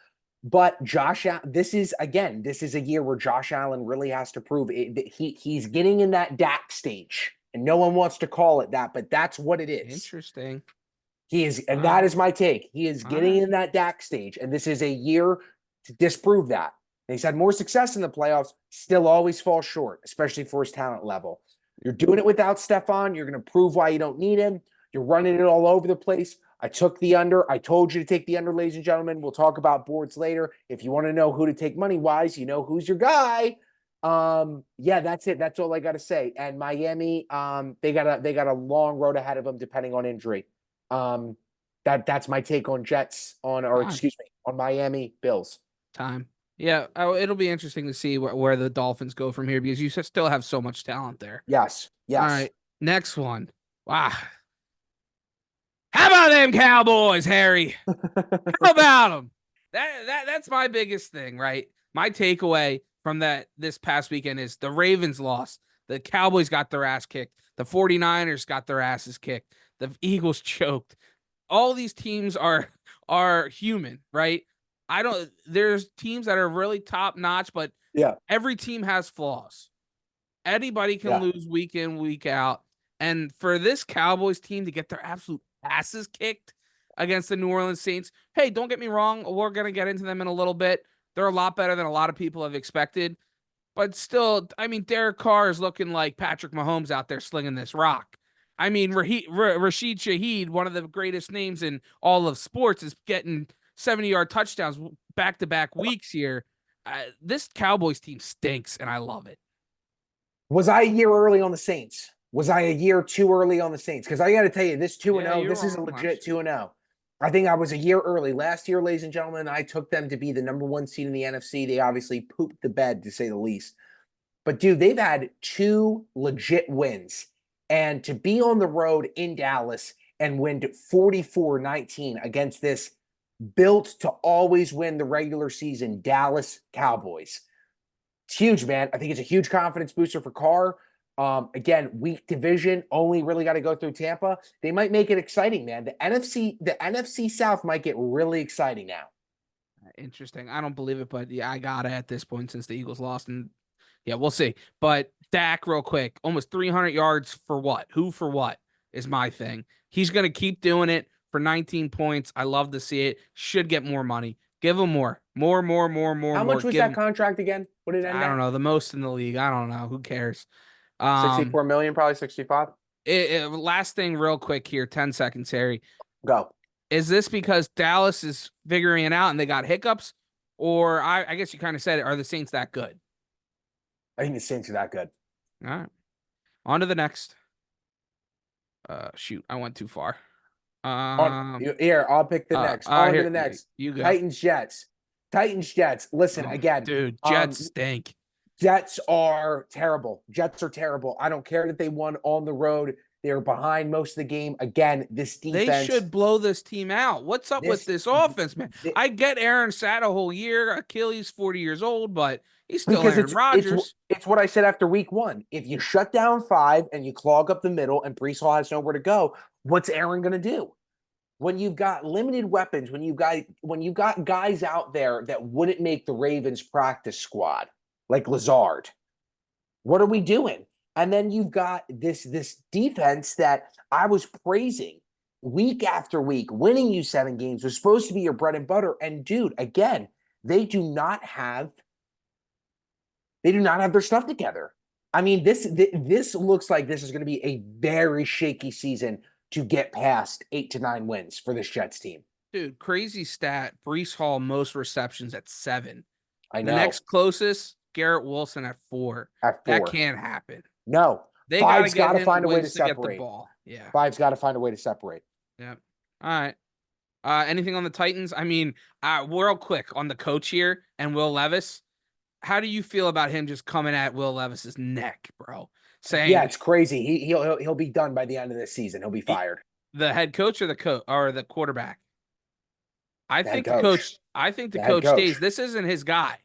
But this is a year where Josh Allen really has to prove it. He's getting in that Dak stage. And no one wants to call it that, but that's what it is. Interesting. He is, and that is my take. He is getting in that Dak stage. And this is a year to disprove that. And he's had more success in the playoffs, still always falls short, especially for his talent level. You're doing it without Stephon. You're going to prove why you don't need him. You're running it all over the place. I took the under. I told you to take the under, ladies and gentlemen. We'll talk about boards later. If you want to know who to take money-wise, you know who's your guy. Yeah, that's it. That's all I got to say. And Miami, they got a long road ahead of them, depending on injury. That's my take on on Miami Bills. Yeah, it'll be interesting to see where the Dolphins go from here because you still have so much talent there. Yes. All right, next one. Wow. How about them Cowboys, Harry? How about them? That's my biggest thing, right? My takeaway from this past weekend is the Ravens lost. The Cowboys got their ass kicked. The 49ers got their asses kicked. The Eagles choked. All these teams are human, right? There's teams that are really top notch, but every team has flaws. Anybody can lose week in, week out. And for this Cowboys team to get their absolute asses kicked against the New Orleans Saints, hey, don't get me wrong, we're going to get into them in a little bit. They're a lot better than a lot of people have expected. But still, I mean, Derek Carr is looking like Patrick Mahomes out there slinging this rock. I mean, Rashid Shaheed, one of the greatest names in all of sports, is getting 70-yard touchdowns back-to-back weeks here. This Cowboys team stinks, and I love it. Was I a year early on the Saints? Was I a year too early on the Saints? Because I got to tell you, this 2-0, this is a legit 2-0. I think I was a year early. Last year, ladies and gentlemen, I took them to be the number 1 seed in the NFC. They obviously pooped the bed, to say the least. But, dude, they've had 2 legit wins. And to be on the road in Dallas and win 44-19 against this built to always win the regular season, Dallas Cowboys. It's huge, man. I think it's a huge confidence booster for Carr. Again, weak division, only really got to go through Tampa. They might make it exciting, man. The NFC South might get really exciting now. Interesting. I don't believe it, but yeah, I got it at this point since the Eagles lost, and yeah, we'll see. But Dak, real quick, almost 300 yards for what? Who for what is my thing. He's gonna keep doing it for 19 points. I love to see it. Should get more money. Give him more, more, more, more, more, How more. much was Give that him. contract again? What did it end I don't at? know, the most in the league. I don't know. Who cares? Um, 64 million, probably 65. last thing, real quick here, 10 seconds, Harry. Go. Is this because Dallas is figuring it out and they got hiccups? Or I guess you kind of said it, are the Saints that good? I think the Saints are that good. All right. On to the next. Shoot, I went too far. Here, I'll pick the next. All right, On to here the next. you go. Titans Jets. Titans Jets. Listen, Oh, again, dude, Jets stink. Jets are terrible. Jets are terrible. I don't care that they won on the road. They were behind most of the game. Again, this They defense, should blow this team out. What's up with this, this offense, man? th- I get Aaron sat a whole year. Achilles 40 years old, but he's still because Aaron Rodgers. it's what I said after week one. If you shut down five and you clog up the middle and Brees Hall has nowhere to go, what's Aaron going to do? When you've got limited weapons, when you've got guys out there that wouldn't make the Ravens practice squad, like Lazard, what are we doing? And then you've got this defense that I was praising week after week, winning you 7 games was supposed to be your bread and butter. And dude, again, they do not have their stuff together. I mean, this looks like this is going to be a very shaky season to get past 8 to 9 wins for this Jets team. Dude, crazy stat. Brees Hall, most receptions at 7. I The know. next closest, Garrett Wilson at 4. At That 4. can't happen. No. They got to Five's get got to him find a way to ways to get the separate. ball. Yeah. Five's got to find a way to separate. Yeah. All right. Anything on the Titans? I mean, real quick on the coach here and Will Levis. How do you feel about him just coming at Will Levis's neck, bro? Saying, Yeah, it's crazy. He'll be done by the end of this season. He'll be fired. The head coach or the quarterback? I The think head the coach. coach. I think the The head coach coach. stays. This isn't his guy.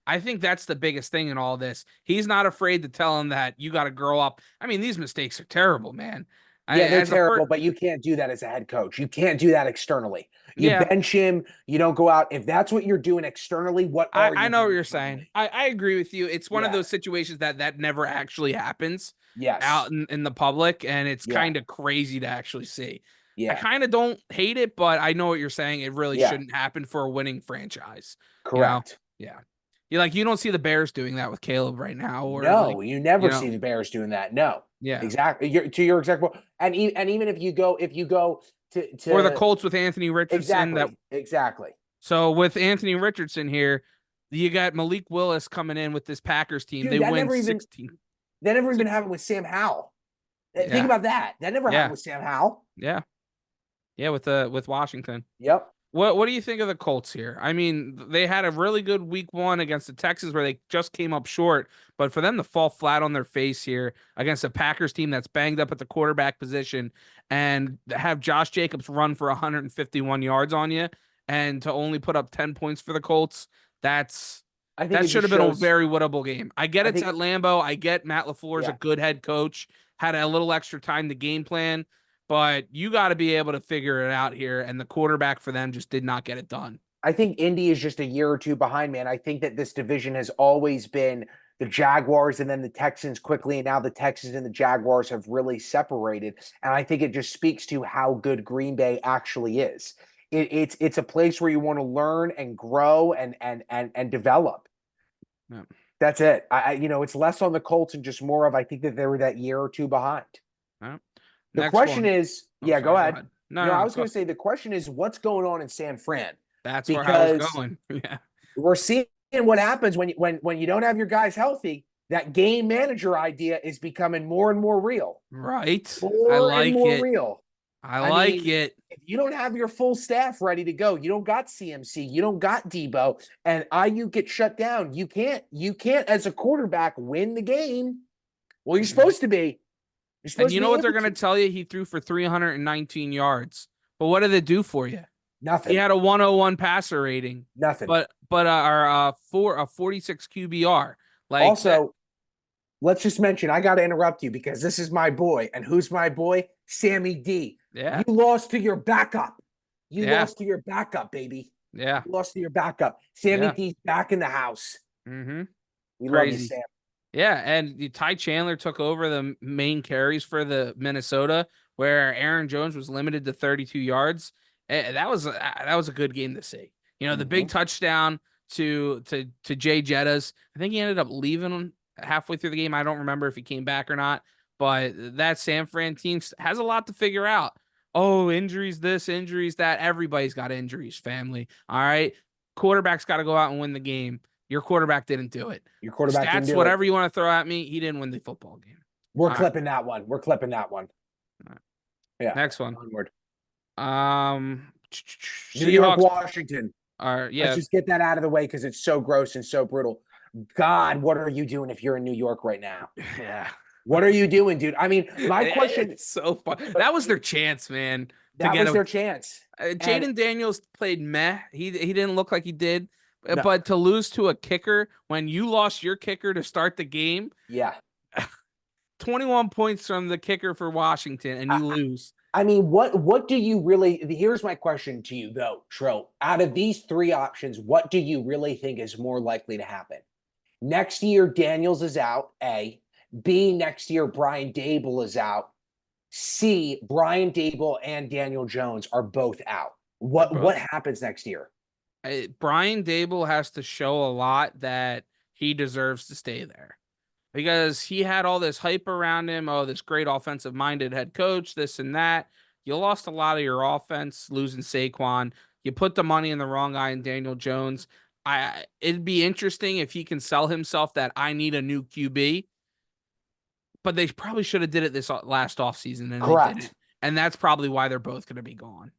I think that's the biggest thing in all this. He's not afraid to tell him that you got to grow up. I mean, these mistakes are terrible, man. Yeah, they're As a terrible, but you can't do that as a head coach. You can't do that externally. You Yeah. bench him. You don't go out. If that's what you're doing externally, what are you I know what doing you're internally? saying. I agree with you. It's one of Yeah. those situations that never actually happens Yes. out in the public, and it's Yeah. kind of crazy to actually see. I Yeah. kind of don't hate it, but I know what you're saying. It really Yeah. shouldn't happen for a winning franchise. You know? Correct. Yeah. You don't see the Bears doing that with Caleb right now, or No, you never you know, see the Bears doing that. No. yeah. Exactly. To your exact point. And even if you go to Or the Colts with Anthony Richardson. Exactly. So with Anthony Richardson here, you got Malik Willis coming in with this Packers team. Dude, they that win never even 16. That never even happened with Sam Howell. Yeah. Think about that. That never Yeah. happened with Sam Howell. Yeah. Yeah, with Washington. Yep. What do you think of the Colts here? I mean, they had a really good week 1 against the Texans where they just came up short, but for them to fall flat on their face here against a Packers team that's banged up at the quarterback position and have Josh Jacobs run for 151 yards on you and to only put up 10 points for the Colts, that should have been a very winnable game. I get it's at Lambeau. I get Matt LaFleur's a good head coach, had a little extra time to game plan. But you got to be able to figure it out here, and the quarterback for them just did not get it done. I think Indy is just a year or two behind, man. I think that this division has always been the Jaguars and then the Texans quickly, and now the Texans and the Jaguars have really separated. And I think it just speaks to how good Green Bay actually is. It's a place where you want to learn and grow and develop. Yeah. That's it. It's less on the Colts and just more of I think that they were that year or two behind. Yeah. The question is, go ahead. No, I was going to say the question is what's going on in San Fran? That's where I was going. Yeah. We're seeing what happens when you don't have your guys healthy. That game manager idea is becoming more and more real. Right. More and more real. I like it. If you don't have your full staff ready to go, you don't got CMC, you don't got Debo, and IU get shut down. You can't as a quarterback win the game. Well, you're supposed to be. And you know what they're going to tell you? He threw for 319 yards. But what did it do for you? He Nothing. had a 101 passer rating, Nothing. but our a 46 QBR. Like that. Also, let's just mention, I got to interrupt you because this is my boy. And who's my boy? Sammy D. You Yeah, lost to your backup. You yeah, lost to your backup, baby. yeah, You lost to your backup. Sammy yeah. D's back in the house. Mm-hmm. We love you, Crazy. Sam. Yeah, and Ty Chandler took over the main carries for the Minnesota, where Aaron Jones was limited to 32 yards. That was a good game to see. You know, the Mm-hmm. big touchdown to Jay Jettas. I think he ended up leaving halfway through the game. I don't remember if he came back or not, but that San Fran team has a lot to figure out. Oh, injuries, this, injuries, that. Everybody's got injuries, family. All right. Quarterback's got to go out and win the game. Your quarterback didn't do it. Your quarterback didn't Stats, do it. whatever you want to throw at me, he didn't win the football game. We're All right. clipping that one. We're clipping that one. All right. Yeah. Next one. Onward. New York, Seahawks Washington. are Let's yeah. just get that out of the way because it's so gross and so brutal. God, what are you doing if you're in New York right now? Yeah. What are you doing, dude? I mean, my question. It's so fun. That was their chance, man. To That get was a their chance. And Jaden Daniels played meh. He didn't look like he did. no, But to lose to a kicker when you lost your kicker to start the game, yeah. 21 points from the kicker for Washington, and I, you lose. I mean, what do you really? Here's my question to you, though, Tro. Out of these three options, what do you really think is more likely to happen? Next year, Daniels is out. A. B. Next year, Brian Dable is out. C. Brian Dable and Daniel Jones are both out. They're What both. happens next year? Brian Dable has to show a lot that he deserves to stay there because he had all this hype around him. Oh, this great offensive minded head coach, this and that. You lost a lot of your offense losing Saquon. You put the money in the wrong guy in Daniel Jones. It'd be interesting if he can sell himself that I need a new QB, but they probably should have did it this last offseason and they Correct. didn't. And that's probably why they're both going to be gone.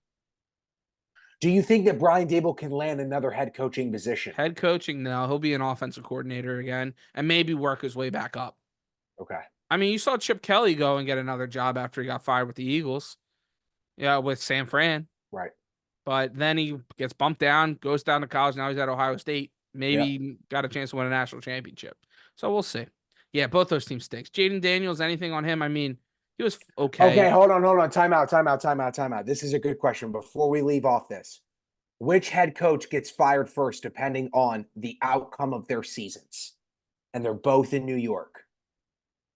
Do you think that Brian Dable can land another head coaching position? Head coaching, no, he'll be an offensive coordinator again and maybe work his way back up. Okay. I mean, you saw Chip Kelly go and get another job after he got fired with the Eagles. Yeah, with San Fran. Right. But then he gets bumped down, goes down to college. Now he's at Ohio State. Yep. Maybe got a chance to win a national championship. So we'll see. Yeah, both those teams stinks. Jaden Daniels, anything on him? I mean, he was okay. Okay, hold on. Time out. This is a good question. Before we leave off this, which head coach gets fired first, depending on the outcome of their seasons? And they're both in New York.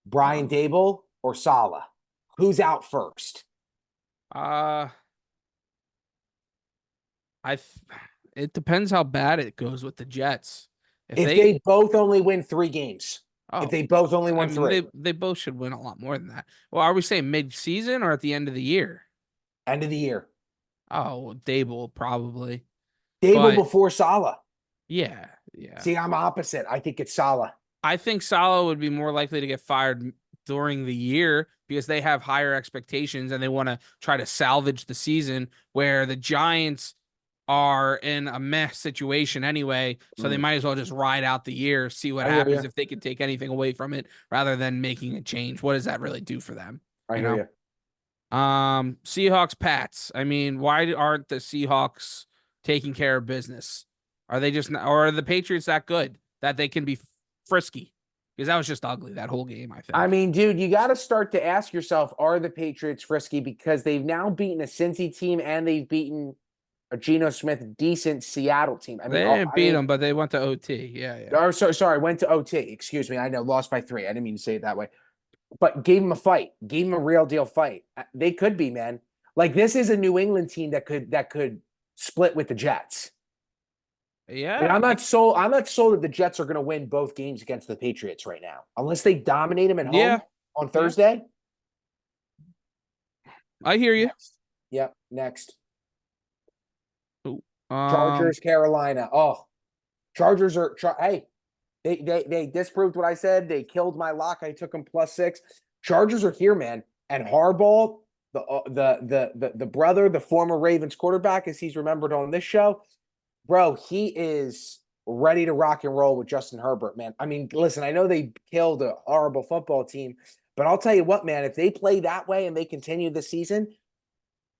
Brian Dable or Saleh? Who's out first? Uh it depends how bad it goes with the Jets. If they both only win 3 games. If they both only I win mean, 3. they both should win a lot more than that. Well, are we saying mid-season or at the end of the year? End of the year. Oh, Dable probably. Dable But before Saleh. yeah. See, I'm opposite. I think it's Saleh. I think Salah would be more likely to get fired during the year because they have higher expectations and they want to try to salvage the season where the Giants are in a mess situation anyway. So they might as well just ride out the year, see what happens if they can take anything away from it rather than making a change. What does that really do for them? I hear you. Seahawks, Pats. I mean, why aren't the Seahawks taking care of business? Are they just not, or are the Patriots that good that they can be frisky? Because that was just ugly that whole game, I think. I mean, dude, you got to start to ask yourself, are the Patriots frisky? Because they've now beaten a Cincy team and they've beaten a Geno Smith decent Seattle team. I mean, they didn't beat them, but they went to OT. Yeah. Or sorry, went to OT. Excuse me. I know, lost by 3. I didn't mean to say it that way. But gave them a fight, gave them a real deal fight. They could be, man. Like, this is a New England team that could split with the Jets. Yeah. Like, I'm not sold that the Jets are going to win both games against the Patriots right now, unless they dominate them at home on Thursday. I hear you. Next. Yep. Next. Ooh, Chargers, Carolina. Oh, Chargers are. Hey, they disproved what I said. They killed my lock. I took them +6. Chargers are here, man. And Harbaugh, the brother, the former Ravens quarterback, as he's remembered on this show, bro, he is ready to rock and roll with Justin Herbert, man. I mean, listen, I know they killed a horrible football team, but I'll tell you what, man, if they play that way and they continue the season,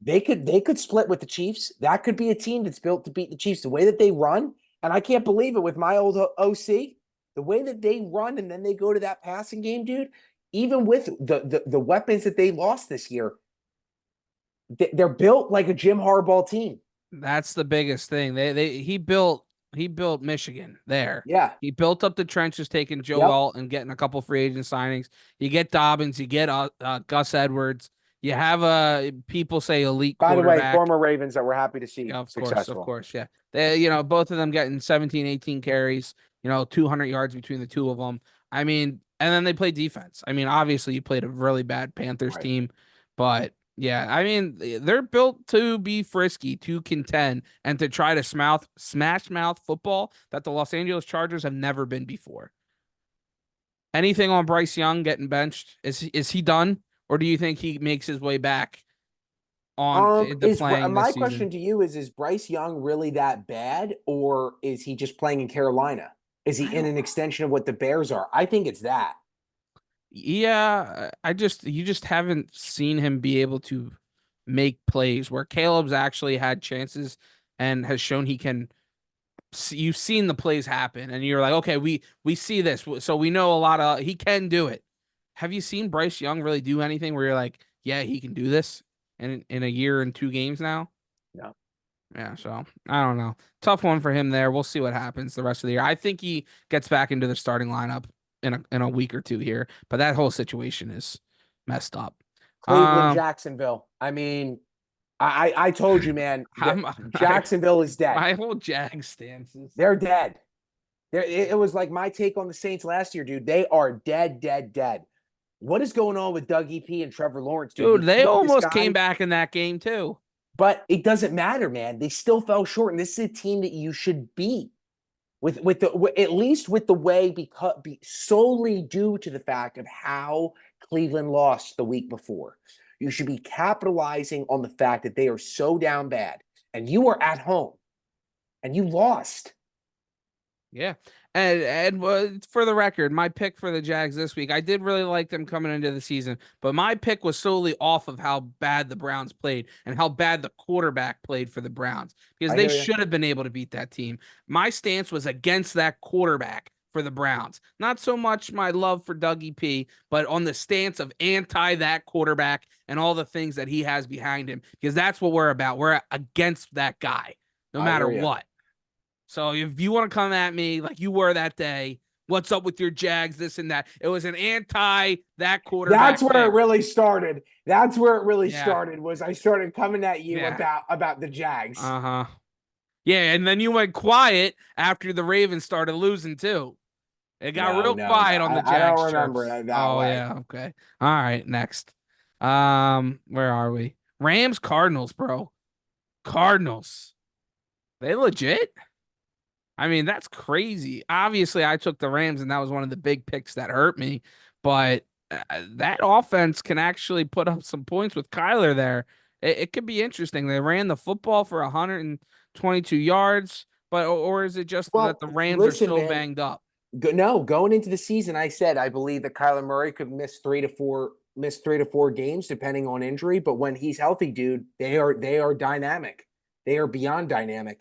They could split with the Chiefs. That could be a team that's built to beat the Chiefs. The way that they run, and I can't believe it with my old OC, the way that they run and then they go to that passing game, dude. Even with the weapons that they lost this year, they're built like a Jim Harbaugh team. That's the biggest thing. He built Michigan there. Yeah. He built up the trenches, taking Joe Yep. Alt and getting a couple free agent signings. You get Dobbins, you get Gus Edwards. You have a people say elite By the way, quarterback. former Ravens that we're happy to see Yeah, of successful. course, yeah. Both of them getting 17, 18 carries, 200 yards between the two of them. I mean, and then they play defense. I mean, obviously you played a really bad Panthers Right. team, but yeah, I mean, they're built to be frisky, to contend, and to try to smash mouth football that the Los Angeles Chargers have never been before. Anything on Bryce Young getting benched? Is he done? Or do you think he makes his way back on into Is playing this my season? question to you is Bryce Young really that bad, or is he just playing in Carolina? Is he I in don't an extension of what the Bears are? I think it's that. Yeah, you just haven't seen him be able to make plays where Caleb's actually had chances and has shown he can. You've seen the plays happen, and you're like, okay, we see this, so we know a lot of he can do it. Have you seen Bryce Young really do anything where you're like, yeah, he can do this in a year and 2 games now? No. Yeah, so I don't know. Tough one for him there. We'll see what happens the rest of the year. I think he gets back into the starting lineup in a week or two here, but that whole situation is messed up. Cleveland, Jacksonville. I mean, I told you, man, that I'm, Jacksonville is dead. my whole Jag stances. They're dead. It was like my take on the Saints last year, dude. They are dead, dead, dead. What is going on with Doug EP and Trevor Lawrence, dude? Dude, You they paid this almost came guy, back in that game too. but it doesn't matter, man. They still fell short, and this is a team that you should beat at least with the way solely due to the fact of how Cleveland lost the week before. You should be capitalizing on the fact that they are so down bad, and you are at home, and you lost. Yeah. And for the record, my pick for the Jags this week, I did really like them coming into the season, but my pick was solely off of how bad the Browns played and how bad the quarterback played for the Browns because I they hear you. should have been able to beat that team. My stance was against that quarterback for the Browns. Not so much my love for Dougie P, but on the stance of anti that quarterback and all the things that he has behind him because that's what we're about. We're against that guy no I matter hear you. what. So if you want to come at me like you were that day, what's up with your Jags, this and that? It was an anti that quarterback. That's where pick. it really started. That's where it really Yeah. started. Was I started coming at you Yeah. about the Jags. Uh-huh. Yeah, and then you went quiet after the Ravens started losing too. It got No, real no, no. quiet on the I Jags don't chirps. remember it that Oh way. yeah, okay. All right, next. Where are we? Rams Cardinals, bro. Cardinals. They legit? I mean, that's crazy. Obviously, I took the Rams, and that was one of the big picks that hurt me. But that offense can actually put up some points with Kyler there. It could be interesting. They ran the football for 122 yards, but or is it just that Well, the Rams are listen, so man. banged up? No, going into the season, I said I believe that Kyler Murray could miss 3 to 4 games depending on injury. But when he's healthy, dude, they are dynamic. They are beyond dynamic.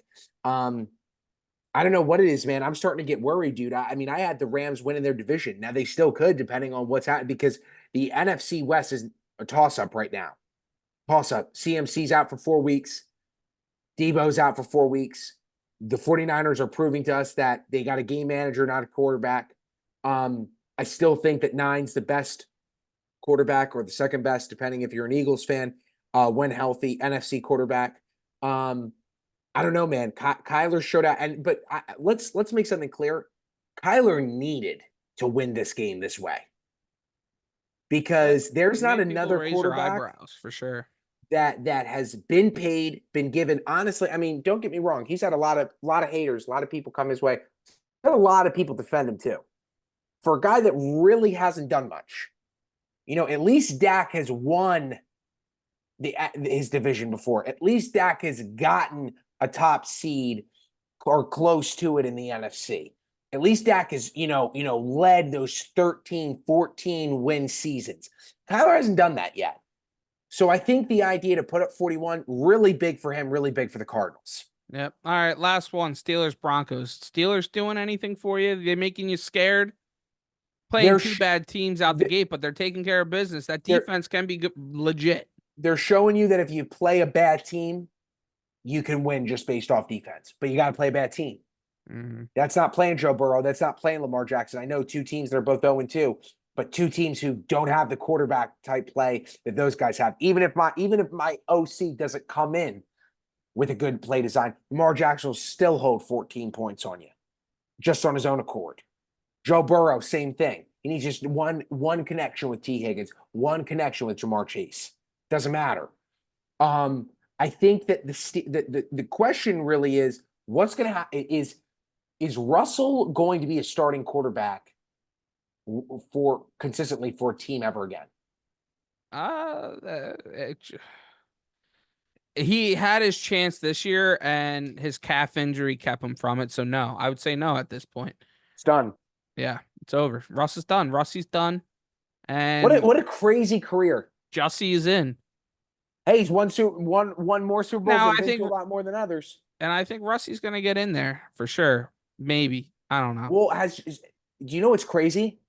I don't know what it is, man. I'm starting to get worried, dude. I mean, I had the Rams winning their division. Now they still could, depending on what's happening, because the NFC West is a toss-up right now. Toss-up. CMC's out for 4 weeks. Debo's out for 4 weeks. The 49ers are proving to us that they got a game manager, not a quarterback. I still think that Nine's the best quarterback or the second best, depending if you're an Eagles fan, when healthy, NFC quarterback. I don't know, man. Kyler showed out, but let's make something clear. Kyler needed to win this game this way because there's not Make people another raise their quarterback eyebrows for sure. that has been paid, been given. Honestly, I mean, don't get me wrong. He's had a lot of haters, a lot of people come his way. Had a lot of people defend him too. For a guy that really hasn't done much, at least Dak has won his division before. At least Dak has gotten a top seed or close to it in the NFC. At least Dak has, led those 13, 14 win seasons. Kyler hasn't done that yet. So I think the idea to put up 41, really big for him, really big for the Cardinals. Yep. All right, last one. Steelers Broncos. Steelers doing anything for you? They making you scared? Playing They're two bad teams out the gate, but they're taking care of business. That they're defense can be legit. they're showing you that if you play a bad team, you can win just based off defense. But you got to play a bad team. Mm-hmm. That's not playing Joe Burrow. That's not playing Lamar Jackson. I know two teams that are both 0-2, but two teams who don't have the quarterback type play that those guys have. Even if my OC doesn't come in with a good play design, Lamar Jackson will still hold 14 points on you, just on his own accord. Joe Burrow, same thing. He needs just one connection with T. Higgins, one connection with Jamar Chase. Doesn't matter. I think that the question really is what's going to happen is Russell going to be a starting quarterback for consistently for a team ever again? He had his chance this year, and his calf injury kept him from it. So no, I would say no at this point. It's done. Yeah, it's over. Russ is done. Rusty's done, and What a crazy career. Jussie is in. Hey, he's won more Super Bowls Now and I been think, to a lot more than others. and I think Rusty's gonna get in there for sure. Maybe, I don't know. Well, do you know what's crazy?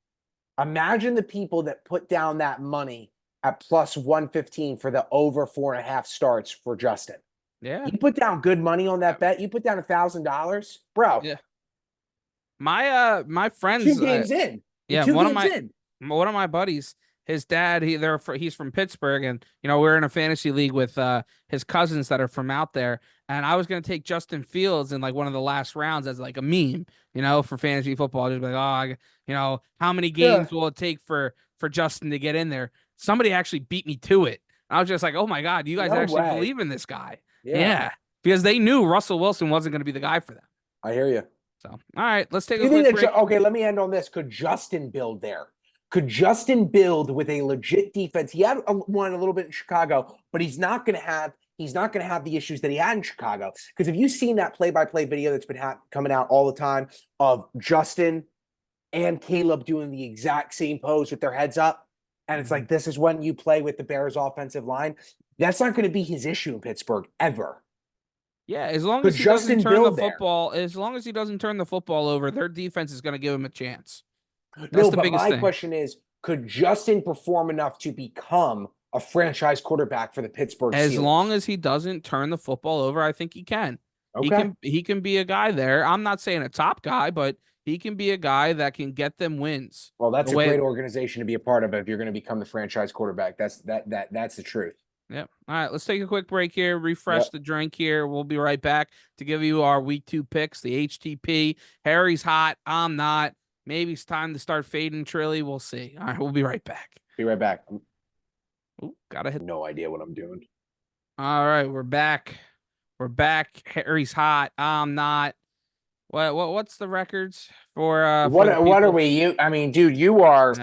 Imagine the people that put down that money at plus 115 for the over 4.5 starts for Justin. Yeah, You put down good money on that bet. You put down $1,000, bro. yeah. My friends, 2 games in. yeah, Two games in. one of my buddies, his dad, he's from Pittsburgh, and we're in a fantasy league with his cousins that are from out there. And I was gonna take Justin Fields in like one of the last rounds as like a meme, for fantasy football. Just like, how many games will it take for Justin to get in there? Somebody actually beat me to it. I was just like, oh my God, you guys actually believe in this guy? Yeah, because they knew Russell Wilson wasn't gonna be the guy for them. I hear you. So, all right, let's take a quick break. Okay, let me end on this. Could Justin build there? Could Justin build with a legit defense? He had one a little bit in Chicago, but he's not going to have the issues that he had in Chicago. Because if you've seen that play-by-play video that's been coming out all the time of Justin and Caleb doing the exact same pose with their heads up, and it's like, this is when you play with the Bears offensive line. That's not going to be his issue in Pittsburgh ever. Yeah, as long as he doesn't turn the football, as long as he doesn't turn the football over, their defense is going to give him a chance. That's the biggest thing. My question is, could Justin perform enough to become a franchise quarterback for the Pittsburgh Steelers? As long as he doesn't turn the football over, I think he can. Okay. He can be a guy there. I'm not saying a top guy, but he can be a guy that can get them wins. Well, that's a great organization to be a part of if you're going to become the franchise quarterback. That's the truth. Yep. All right, let's take a quick break here, refresh the drink here. We'll be right back to give you our week 2 picks, the HTP. Harry's hot. I'm not. Maybe it's time to start fading Trilly. We'll see. All right, we'll be right back. Be right back. Ooh, gotta hit. No idea what I'm doing. All right, we're back. We're back. Harry's hot. I'm not. What's the records for what are we? I mean, dude, you're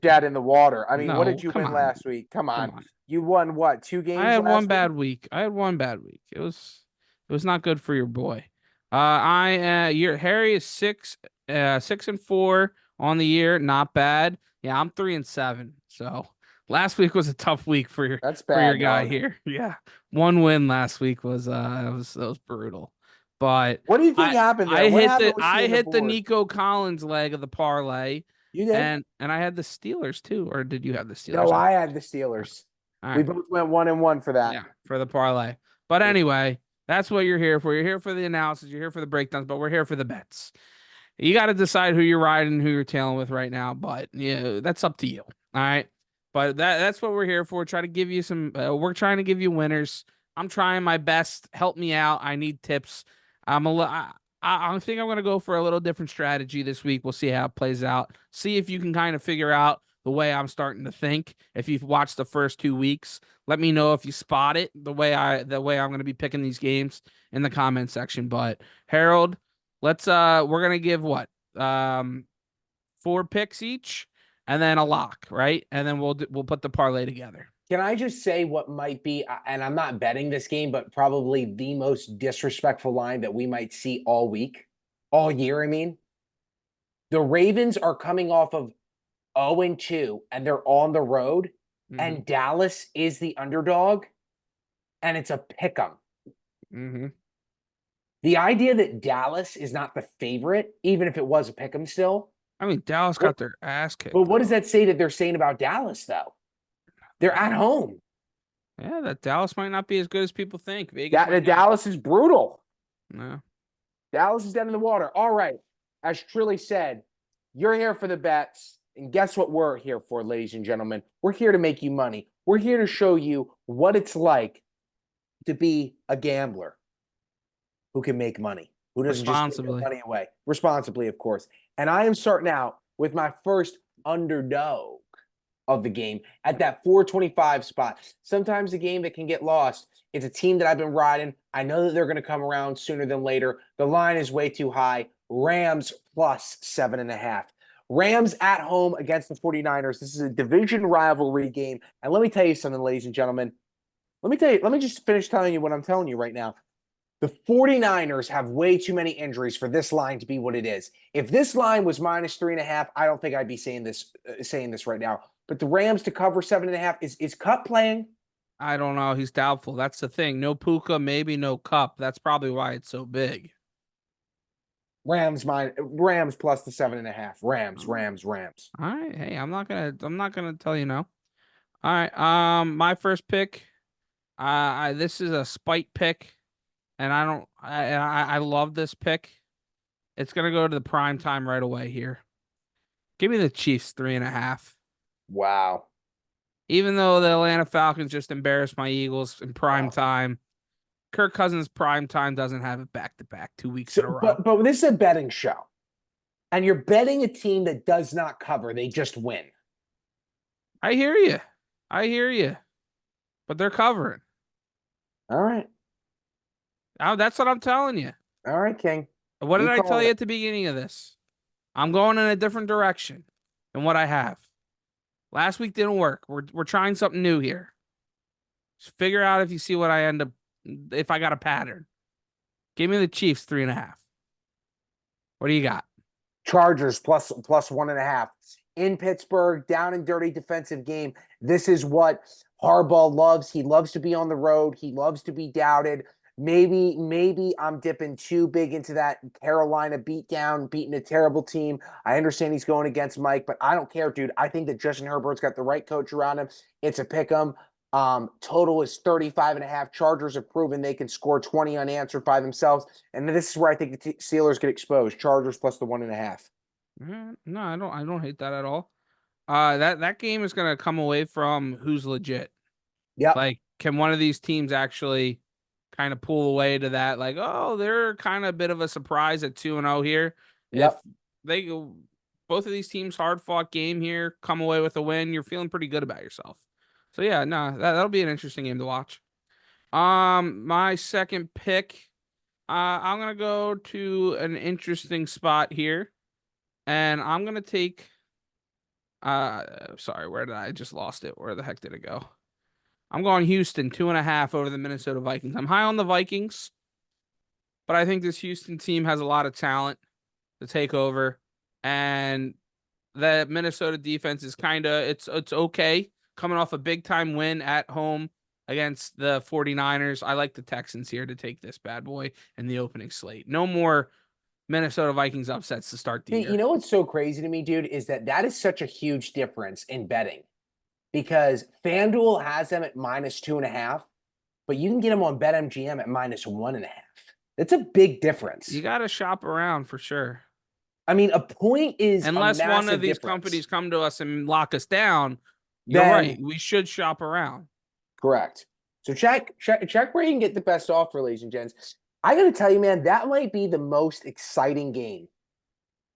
dead in the water. I mean, what did you win last week? Come on. You won what? 2 games? I had one bad week. It was not good for your boy. Harry is 6-4 on the year, not bad. Yeah, I'm 3-7. So last week was a tough week for your guy here. Yeah, 1 win last week was that was brutal. But what do you think happened there? I hit the Nico Collins leg of the parlay. You did, and I had the Steelers too, or did you have the Steelers? No, I had the Steelers. Right. We both went 1-1 for that. Yeah, for the parlay. But anyway, that's what you're here for. You're here for the analysis. You're here for the breakdowns, but we're here for the bets. You got to decide who you're riding, who you're tailing with right now. But that's up to you. All right. But that's what we're here for. Try to give you some. We're trying to give you winners. I'm trying my best. Help me out. I need tips. I think I'm going to go for a little different strategy this week. We'll see how it plays out. See if you can kind of figure out the way I'm starting to think. If you've watched the first 2 weeks, let me know if you spot it the way I'm going to be picking these games in the comment section. But Harold, we're going to give 4 picks each and then a lock, right? And then we'll put the parlay together. Can I just say what might be, and I'm not betting this game, but probably the most disrespectful line that we might see all year, I mean. The Ravens are coming off of 0-2, and they're on the road, Mm-hmm. and Dallas is the underdog, and it's a pick 'em. Mm-hmm. The idea that Dallas is not the favorite, even if it was a pick 'em still, I mean, Dallas what, got their ass but kicked what does though. that say that they're saying about Dallas, though? They're at home. Yeah, that Dallas might not be as good as people think. Vegas That might not. Dallas is brutal. No. Dallas is dead in the water. All right. As Trilly said, you're here for the bets. And guess what we're here for, ladies and gentlemen? We're here to make you money. We're here to show you what it's like to be a gambler who can make money, who doesn't just give your Responsibly. money away responsibly, of course. And I am starting out with my first underdog of the game at that 425 spot. Sometimes a game that can get lost. It's a team that I've been riding. I know that they're going to come around sooner than later. The line is way too high. Rams plus 7.5. Rams at home against the 49ers. This is a division rivalry game. And let me tell you something, ladies and gentlemen. Let me just finish telling you what I'm telling you right now. The 49ers have way too many injuries for this line to be what it is. If this line was minus 3.5, I don't think I'd be saying this right now. But the Rams to cover 7.5 is Cup playing? I don't know. He's doubtful. That's the thing. No Puka, maybe no Cup. That's probably why it's so big. Rams plus the 7.5. Rams. All right. Hey, I'm not gonna tell you no. All right. My first pick. This is a spite pick, and I don't. I love this pick. It's gonna go to the prime time right away here. Give me the Chiefs 3.5. Wow. Even though the Atlanta Falcons just embarrassed my Eagles in prime Wow. time, Kirk Cousins prime time doesn't have it back to back 2 weeks in a So, row. but this is a betting show. And you're betting a team that does not cover. They just win. I hear you. I hear you. But they're covering. All right. That's what I'm telling you. All right, King. What did You I tell call you it. at the beginning of this? I'm going in a different direction than what I have. Last week didn't work. We're trying something new here. Just figure out if you see what I end up if I got a pattern. Give me the Chiefs 3.5. What do you got? Chargers plus 1.5 in Pittsburgh, down and dirty defensive game. This is what Harbaugh loves. He loves to be on the road. He loves to be doubted. Maybe I'm dipping too big into that Carolina beatdown, beating a terrible team. I understand he's going against Mike, but I don't care, dude. I think that Justin Herbert's got the right coach around him. It's a pick 'em. Total is 35.5. Chargers have proven they can score 20 unanswered by themselves. And this is where I think the Steelers get exposed. Chargers plus the 1.5. No, I don't hate that at all. That game is gonna come away from who's legit. Yep. Like, can one of these teams actually kind of pull away to that? Like, oh, they're kind of a bit of a surprise at 2-0 here. If Yep. they go, both of these teams hard fought game here, come away with a win, you're feeling pretty good about yourself. So yeah, no, that'll be an interesting game to watch. My second pick, I'm gonna go to an interesting spot here, and I'm gonna take. Sorry, where did I just lost it? Where the heck did it go? I'm going Houston 2.5 over the Minnesota Vikings. I'm high on the Vikings, but I think this Houston team has a lot of talent to take over, and the Minnesota defense is kind of it's okay coming off a big time win at home against the 49ers. I like the Texans here to take this bad boy in the opening slate. No more Minnesota Vikings upsets to start the You year. know what's so crazy to me, dude, is that is such a huge difference in betting because FanDuel has them at minus 2.5, but you can get them on BetMGM at minus 1.5. That's a big difference. You got to shop around for sure. I mean, a point is a Unless one of massive these difference. companies come to us and lock us down, you're right. Then We should shop around. correct. So check where you can get the best offer, ladies and gents. I got to tell you, man, that might be the most exciting game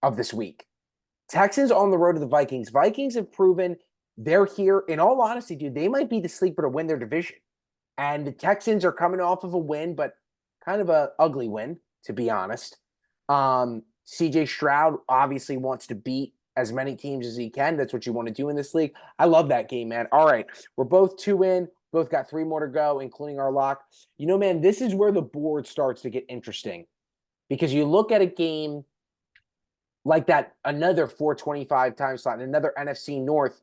of this week. Texans on the road to the Vikings. Vikings have proven they're here. In all honesty, dude, they might be the sleeper to win their division. And the Texans are coming off of a win, but kind of a ugly win, to be honest. CJ Stroud obviously wants to beat as many teams as he can. That's what you want to do in this league. I love that game, man. All right. We're both 2 in. Both got 3 more to go, including our lock. You know, man, this is where the board starts to get interesting because you look at a game like that, another 425 time slot, and another NFC North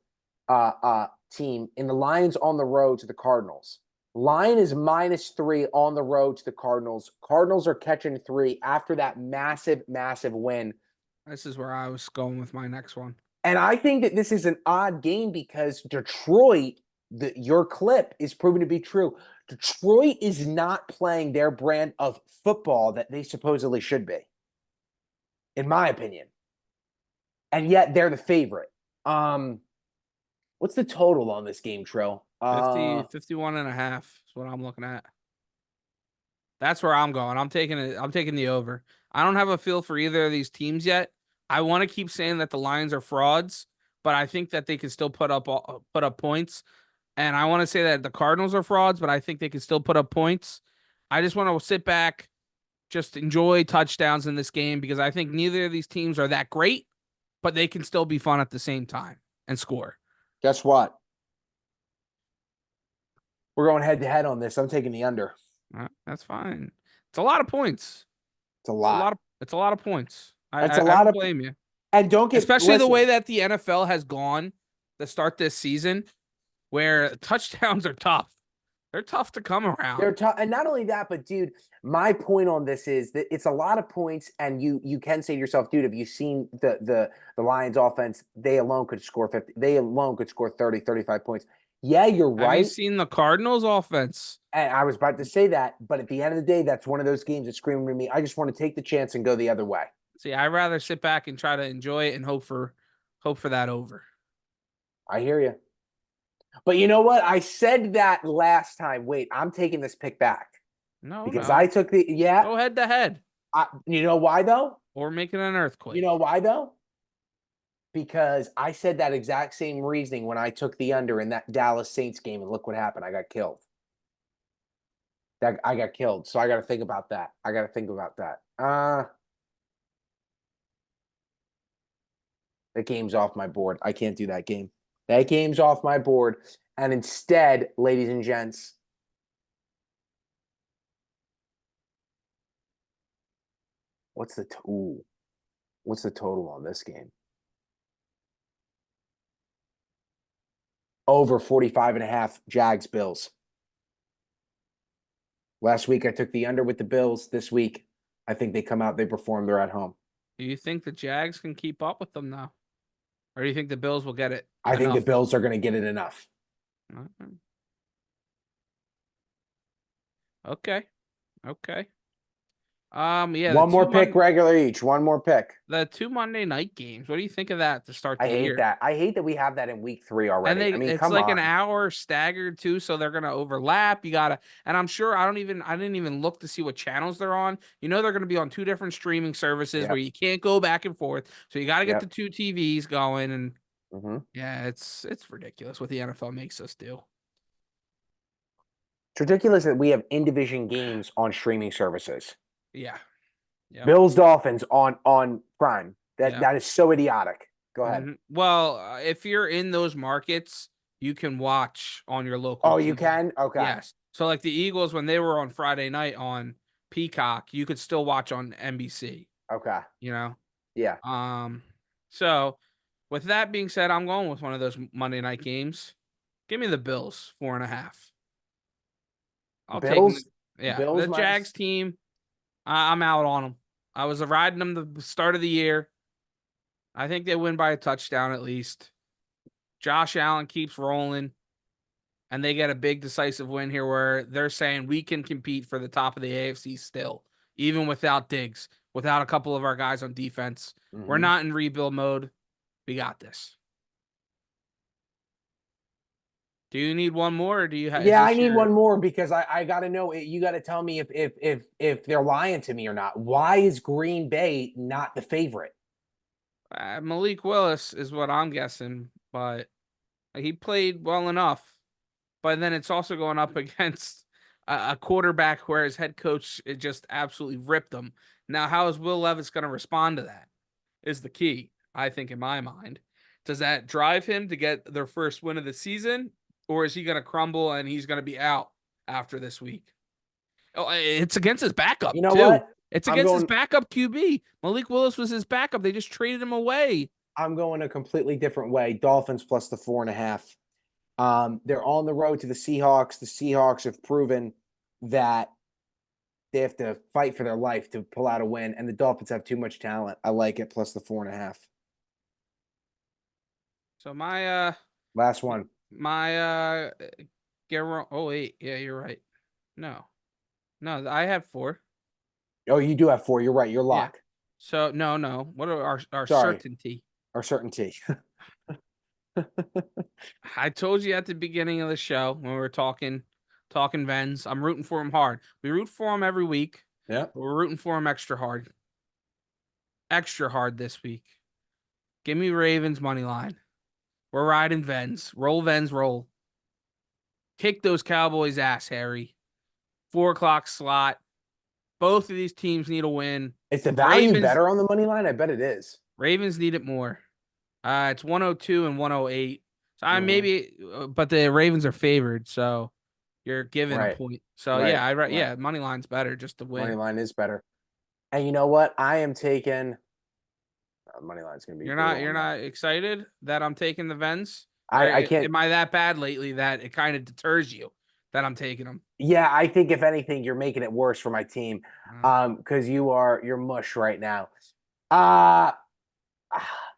team in the Lions on the road to the Cardinals. Line is -3 on the road to the Cardinals. Cardinals are catching 3 after that massive, massive win. This is where I was going with my next one. And I think that this is an odd game because Detroit, your clip is proven to be true. Detroit is not playing their brand of football that they supposedly should be, in my opinion. And yet they're the favorite. What's the total on this game, Trill? 51.5 is what I'm looking at. That's where I'm going. I'm taking it. I'm taking the over. I don't have a feel for either of these teams yet. I want to keep saying that the Lions are frauds, but I think that they can still put up points. And I want to say that the Cardinals are frauds, but I think they can still put up points. I just want to sit back, just enjoy touchdowns in this game because I think neither of these teams are that great, but they can still be fun at the same time and score. Guess what? We're going head to head on this. I'm taking the under. That's fine. It's a lot of points. It's a lot. It's a lot of points. I don't blame you. And don't get especially the way that the NFL has gone to start this season, where touchdowns are tough. They're tough to come around. They're tough, and not only that, but dude, my point on this is that it's a lot of points, and you can say to yourself, dude, have you seen the Lions offense? They alone could score 50. They alone could score 30, 35 points. Yeah, you're right. Have you seen the Cardinals offense? And I was about to say that, but at the end of the day, that's one of those games that's screaming to me. I just want to take the chance and go the other way. See, I'd rather sit back and try to enjoy it and hope for that over. I hear you. But you know what? I said that last time. Wait, I'm taking this pick back. Because I took the Go head to head. You know why though? Or making an earthquake. You know why though? Because I said that exact same reasoning when I took the under in that Dallas Saints game, and look what happened. I got killed. I got killed. So I got to think about that. The game's off my board. I can't do that game. That game's off my board. And instead, ladies and gents, what's the total on this game? Over 45.5 Jags Bills. Last week I took the under with the Bills. This week, I think they come out, they perform, they're at home. Do you think the Jags can keep up with them now? Or do you think the Bills will get it? I think the Bills are going to get it enough. Okay. Yeah. One more pick regular each. One more pick. The 2 Monday night games. What do you think of that to start the year? I hate that. I hate that we have that in week 3 already. And it's like an hour staggered too, so they're gonna overlap. And I'm sure I didn't even look to see what channels they're on. You know they're gonna be on 2 different streaming services where you can't go back and forth. So you gotta get the 2 TVs going and yeah, it's ridiculous what the NFL makes us do. It's ridiculous that we have in-division games on streaming services. Yeah. Yep. Bills Dolphins on Prime. That is so idiotic. Go ahead. Well, if you're in those markets, you can watch on your local. Oh, TV. You can? Okay. Yes. So like the Eagles, when they were on Friday night on Peacock, you could still watch on NBC. Okay. You know? Yeah. So with that being said, I'm going with one of those Monday night games. Give me the Bills 4.5. I'll Bills, take the Jags team. I'm out on them. I was riding them the start of the year. I think they win by a touchdown at least. Josh Allen keeps rolling, and they get a big decisive win here where they're saying we can compete for the top of the AFC still, even without Diggs, without a couple of our guys on defense. We're not in rebuild mode. We got this. Do you need one more, or do you have? Yeah, I need one more because I got to know. You got to tell me if they're lying to me or not. Why is Green Bay not the favorite? Malik Willis is what I'm guessing, but he played well enough. But then it's also going up against a quarterback where his head coach just absolutely ripped him. Now, how is Will Levis going to respond to that? Is the key, I think, in my mind. Does that drive him to get their first win of the season? Or is he going to crumble and he's going to be out after this week? Oh, it's against his backup, you know too. What? It's against his backup QB. Malik Willis was his backup. They just traded him away. I'm going a completely different way. Dolphins plus the 4.5. They're on the road to the Seahawks. The Seahawks have proven that they have to fight for their life to pull out a win, and the Dolphins have too much talent. I like it plus the 4.5. So my Last one. my get wrong. Oh wait, yeah, you're right. No, no, I have 4. Oh, you do have 4. You're right. You're Yeah. lock. So no. What are our Sorry, certainty? our certainty. I told you at the beginning of the show when we were talking Vens. I'm rooting for him hard. We root for him every week. Yeah. But we're rooting for him extra hard this week. Give me Ravens money line. We're riding Vens. Roll Vens, roll. Kick those Cowboys ass, Harry. 4 o'clock slot. Both of these teams need a win. Is the value Ravens better on the money line? I bet it is. Ravens need it more. It's 102 and 108. So I Mhm. maybe, but the Ravens are favored, so you're given a Right. point. So Right. yeah, money line's better just to Money win. line is better. And you know what? I am taking money line's going to be brutal You're on that. not excited that I'm taking the Vens, or I can't. am I that bad lately that it kind of deters you that I'm taking them? Yeah, I think if anything, you're making it worse for my team. Uh, Because you're mush right now. Uh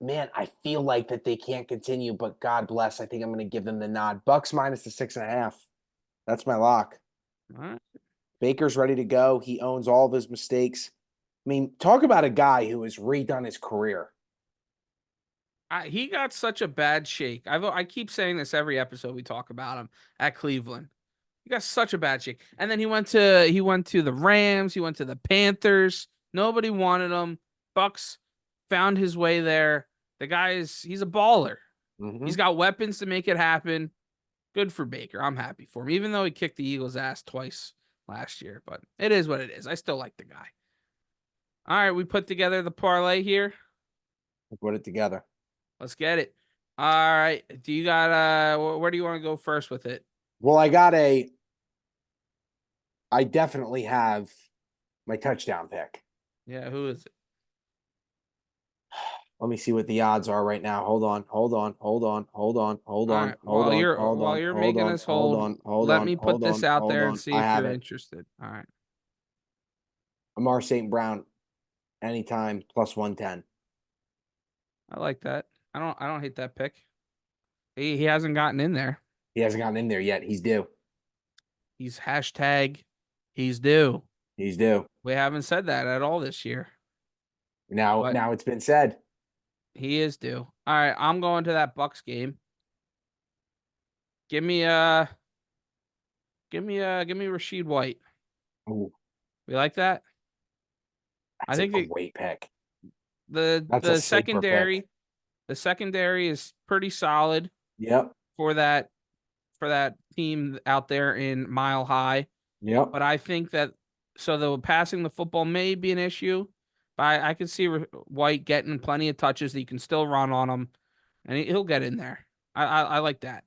man, I feel like that they can't continue, but God bless. I think I'm going to give them the nod. Bucks minus the 6.5. That's my lock. all right. Baker's ready to go. He owns all of his mistakes. I mean, talk about a guy who has redone his career. He got such a bad shake. I keep saying this every episode we talk about him at Cleveland. He got such a bad shake. And then he went to the Rams, he went to the Panthers. Nobody wanted him. Bucks found his way there. He's a baller. Mm-hmm. He's got weapons to make it happen. Good for Baker. I'm happy for him, even though he kicked the Eagles' ass twice last year. But it is what it is. I still like the guy. All right, we put together the parlay here. Put it together. Let's get it. All right. Do you got where do you want to go first with it? Well, I definitely have my touchdown pick. Yeah, who is it? Let me see what the odds are right now. Hold on. All right. While you're making this hold, let me put this out there and see I if have you're it. interested. All right. Amar St. Brown, anytime plus 110. I like that. I don't hate that pick. He hasn't gotten in there. He hasn't gotten in there yet. He's due. He's hashtag he's due. He's due. We haven't said that at all this year. But Now it's been said. he is due. All right, I'm going to that Bucks game. Give me Rashid White. Ooh, We like that? I that's a think great pick. the That's a the sleeper pick. secondary is pretty solid Yep. for that team out there in Mile High. Yep. But I think that the passing the football may be an issue. But I can see White getting plenty of touches that you can still run on him, and he'll get in there. I like that.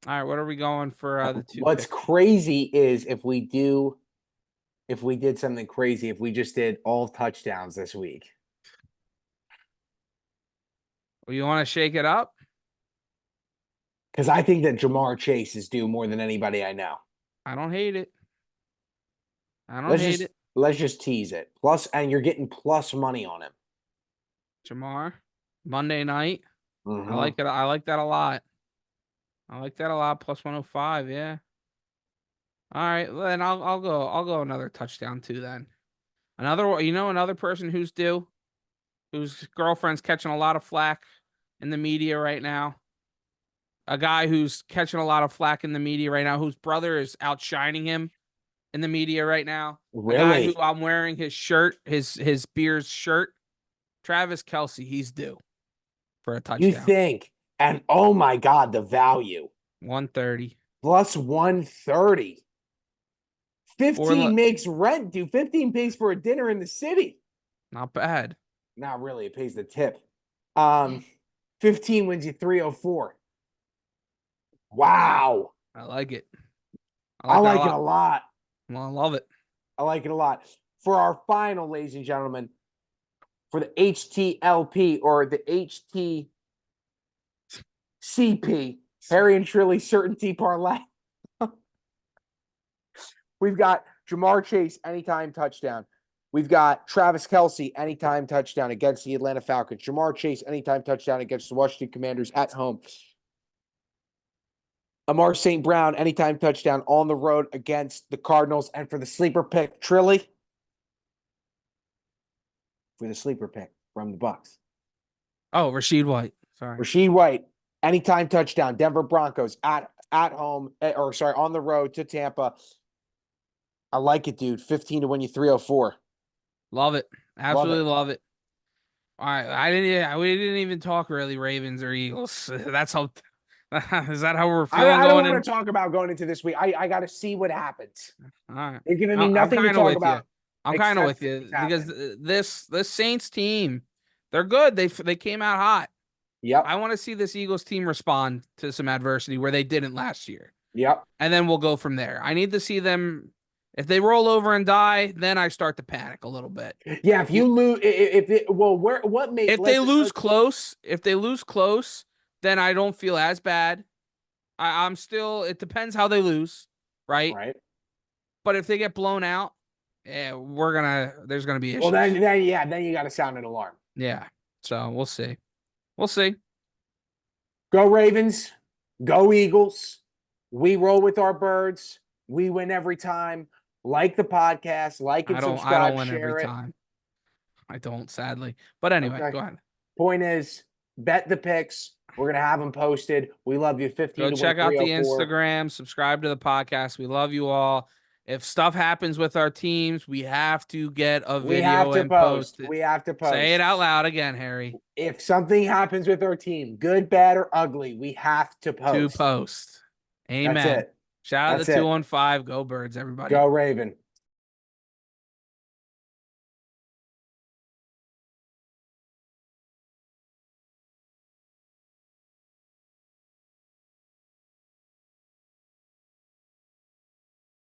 All right, what are we going for the two What's picks? crazy is if we did something crazy, if we just did all touchdowns this week. Well, you want to shake it up? Because I think that Jamar Chase is due more than anybody I know. I don't hate it. I don't hate it. Let's just tease it. Plus, and you're getting plus money on him. Jamar, Monday night. Mm-hmm. I like it. I like that a lot. I like that a lot. Plus 105. Yeah. All right. Then I'll go another touchdown too. Then another person who's due, whose girlfriend's catching a lot of flack in the media right now. A guy who's catching a lot of flack in the media right now, whose brother is outshining him in the media right now. A guy who Really? I'm wearing his shirt, his Bears shirt. Travis Kelce, he's due for a You touchdown. think? And oh my God, the value. 130. Plus 130. 15 makes rent, dude. 15 pays for a dinner in the city. Not bad. Not really. It pays the tip. 15 wins you 304. Wow. I like it. I like it a lot. Well, I love it. I like it a lot. For our final, ladies and gentlemen, for the HTLP or the HT CP, Harry and Shirley Certainty Parlay. We've got Jamar Chase, anytime touchdown. We've got Travis Kelce, anytime touchdown against the Atlanta Falcons. Jamar Chase, anytime touchdown against the Washington Commanders at home. Amar St. Brown, anytime touchdown on the road against the Cardinals. And for the sleeper pick, Trilly, for the sleeper pick from the Bucs. Oh, Rashid White. Sorry. Rashid White, anytime touchdown. Denver Broncos at home, or sorry, on the road to Tampa. I like it, dude. 15 to win you 304. Love it. Absolutely Love love it. All right. We didn't even talk really Ravens or Eagles. That's how is that how we're feeling I don't going want in? to talk about going into this week. I got to see what happens. All right. They're giving me I'm nothing to kind of talk with you. about. I'm kind of with you because this Saints team, they're good. They came out hot. Yep. I want to see this Eagles team respond to some adversity where they didn't last year. Yep. And then we'll go from there. I need to see them. If they roll over and die, then I start to panic a little bit. Yeah, if you lose, if they lose close, then I don't feel as bad. I'm still. It depends how they lose, right? Right. But if they get blown out, there's gonna be issues. Well, then you got to sound an alarm. Yeah. So we'll see. We'll see. Go Ravens. Go Eagles. We roll with our birds. We win every time. Like the podcast, like and subscribe, I don't win share every it. time. I don't, sadly. But anyway, Okay. Go ahead. Point is, bet the picks. We're gonna have them posted. We love you. 15. Go check out the Instagram. Subscribe to the podcast. We love you all. If stuff happens with our teams, we have to get a video and post it. We have to post. Say it out loud again, Harry. If something happens with our team, good, bad, or ugly, we have to post. Amen. That's it. Shout out to 215. Go Birds, everybody. Go Raven.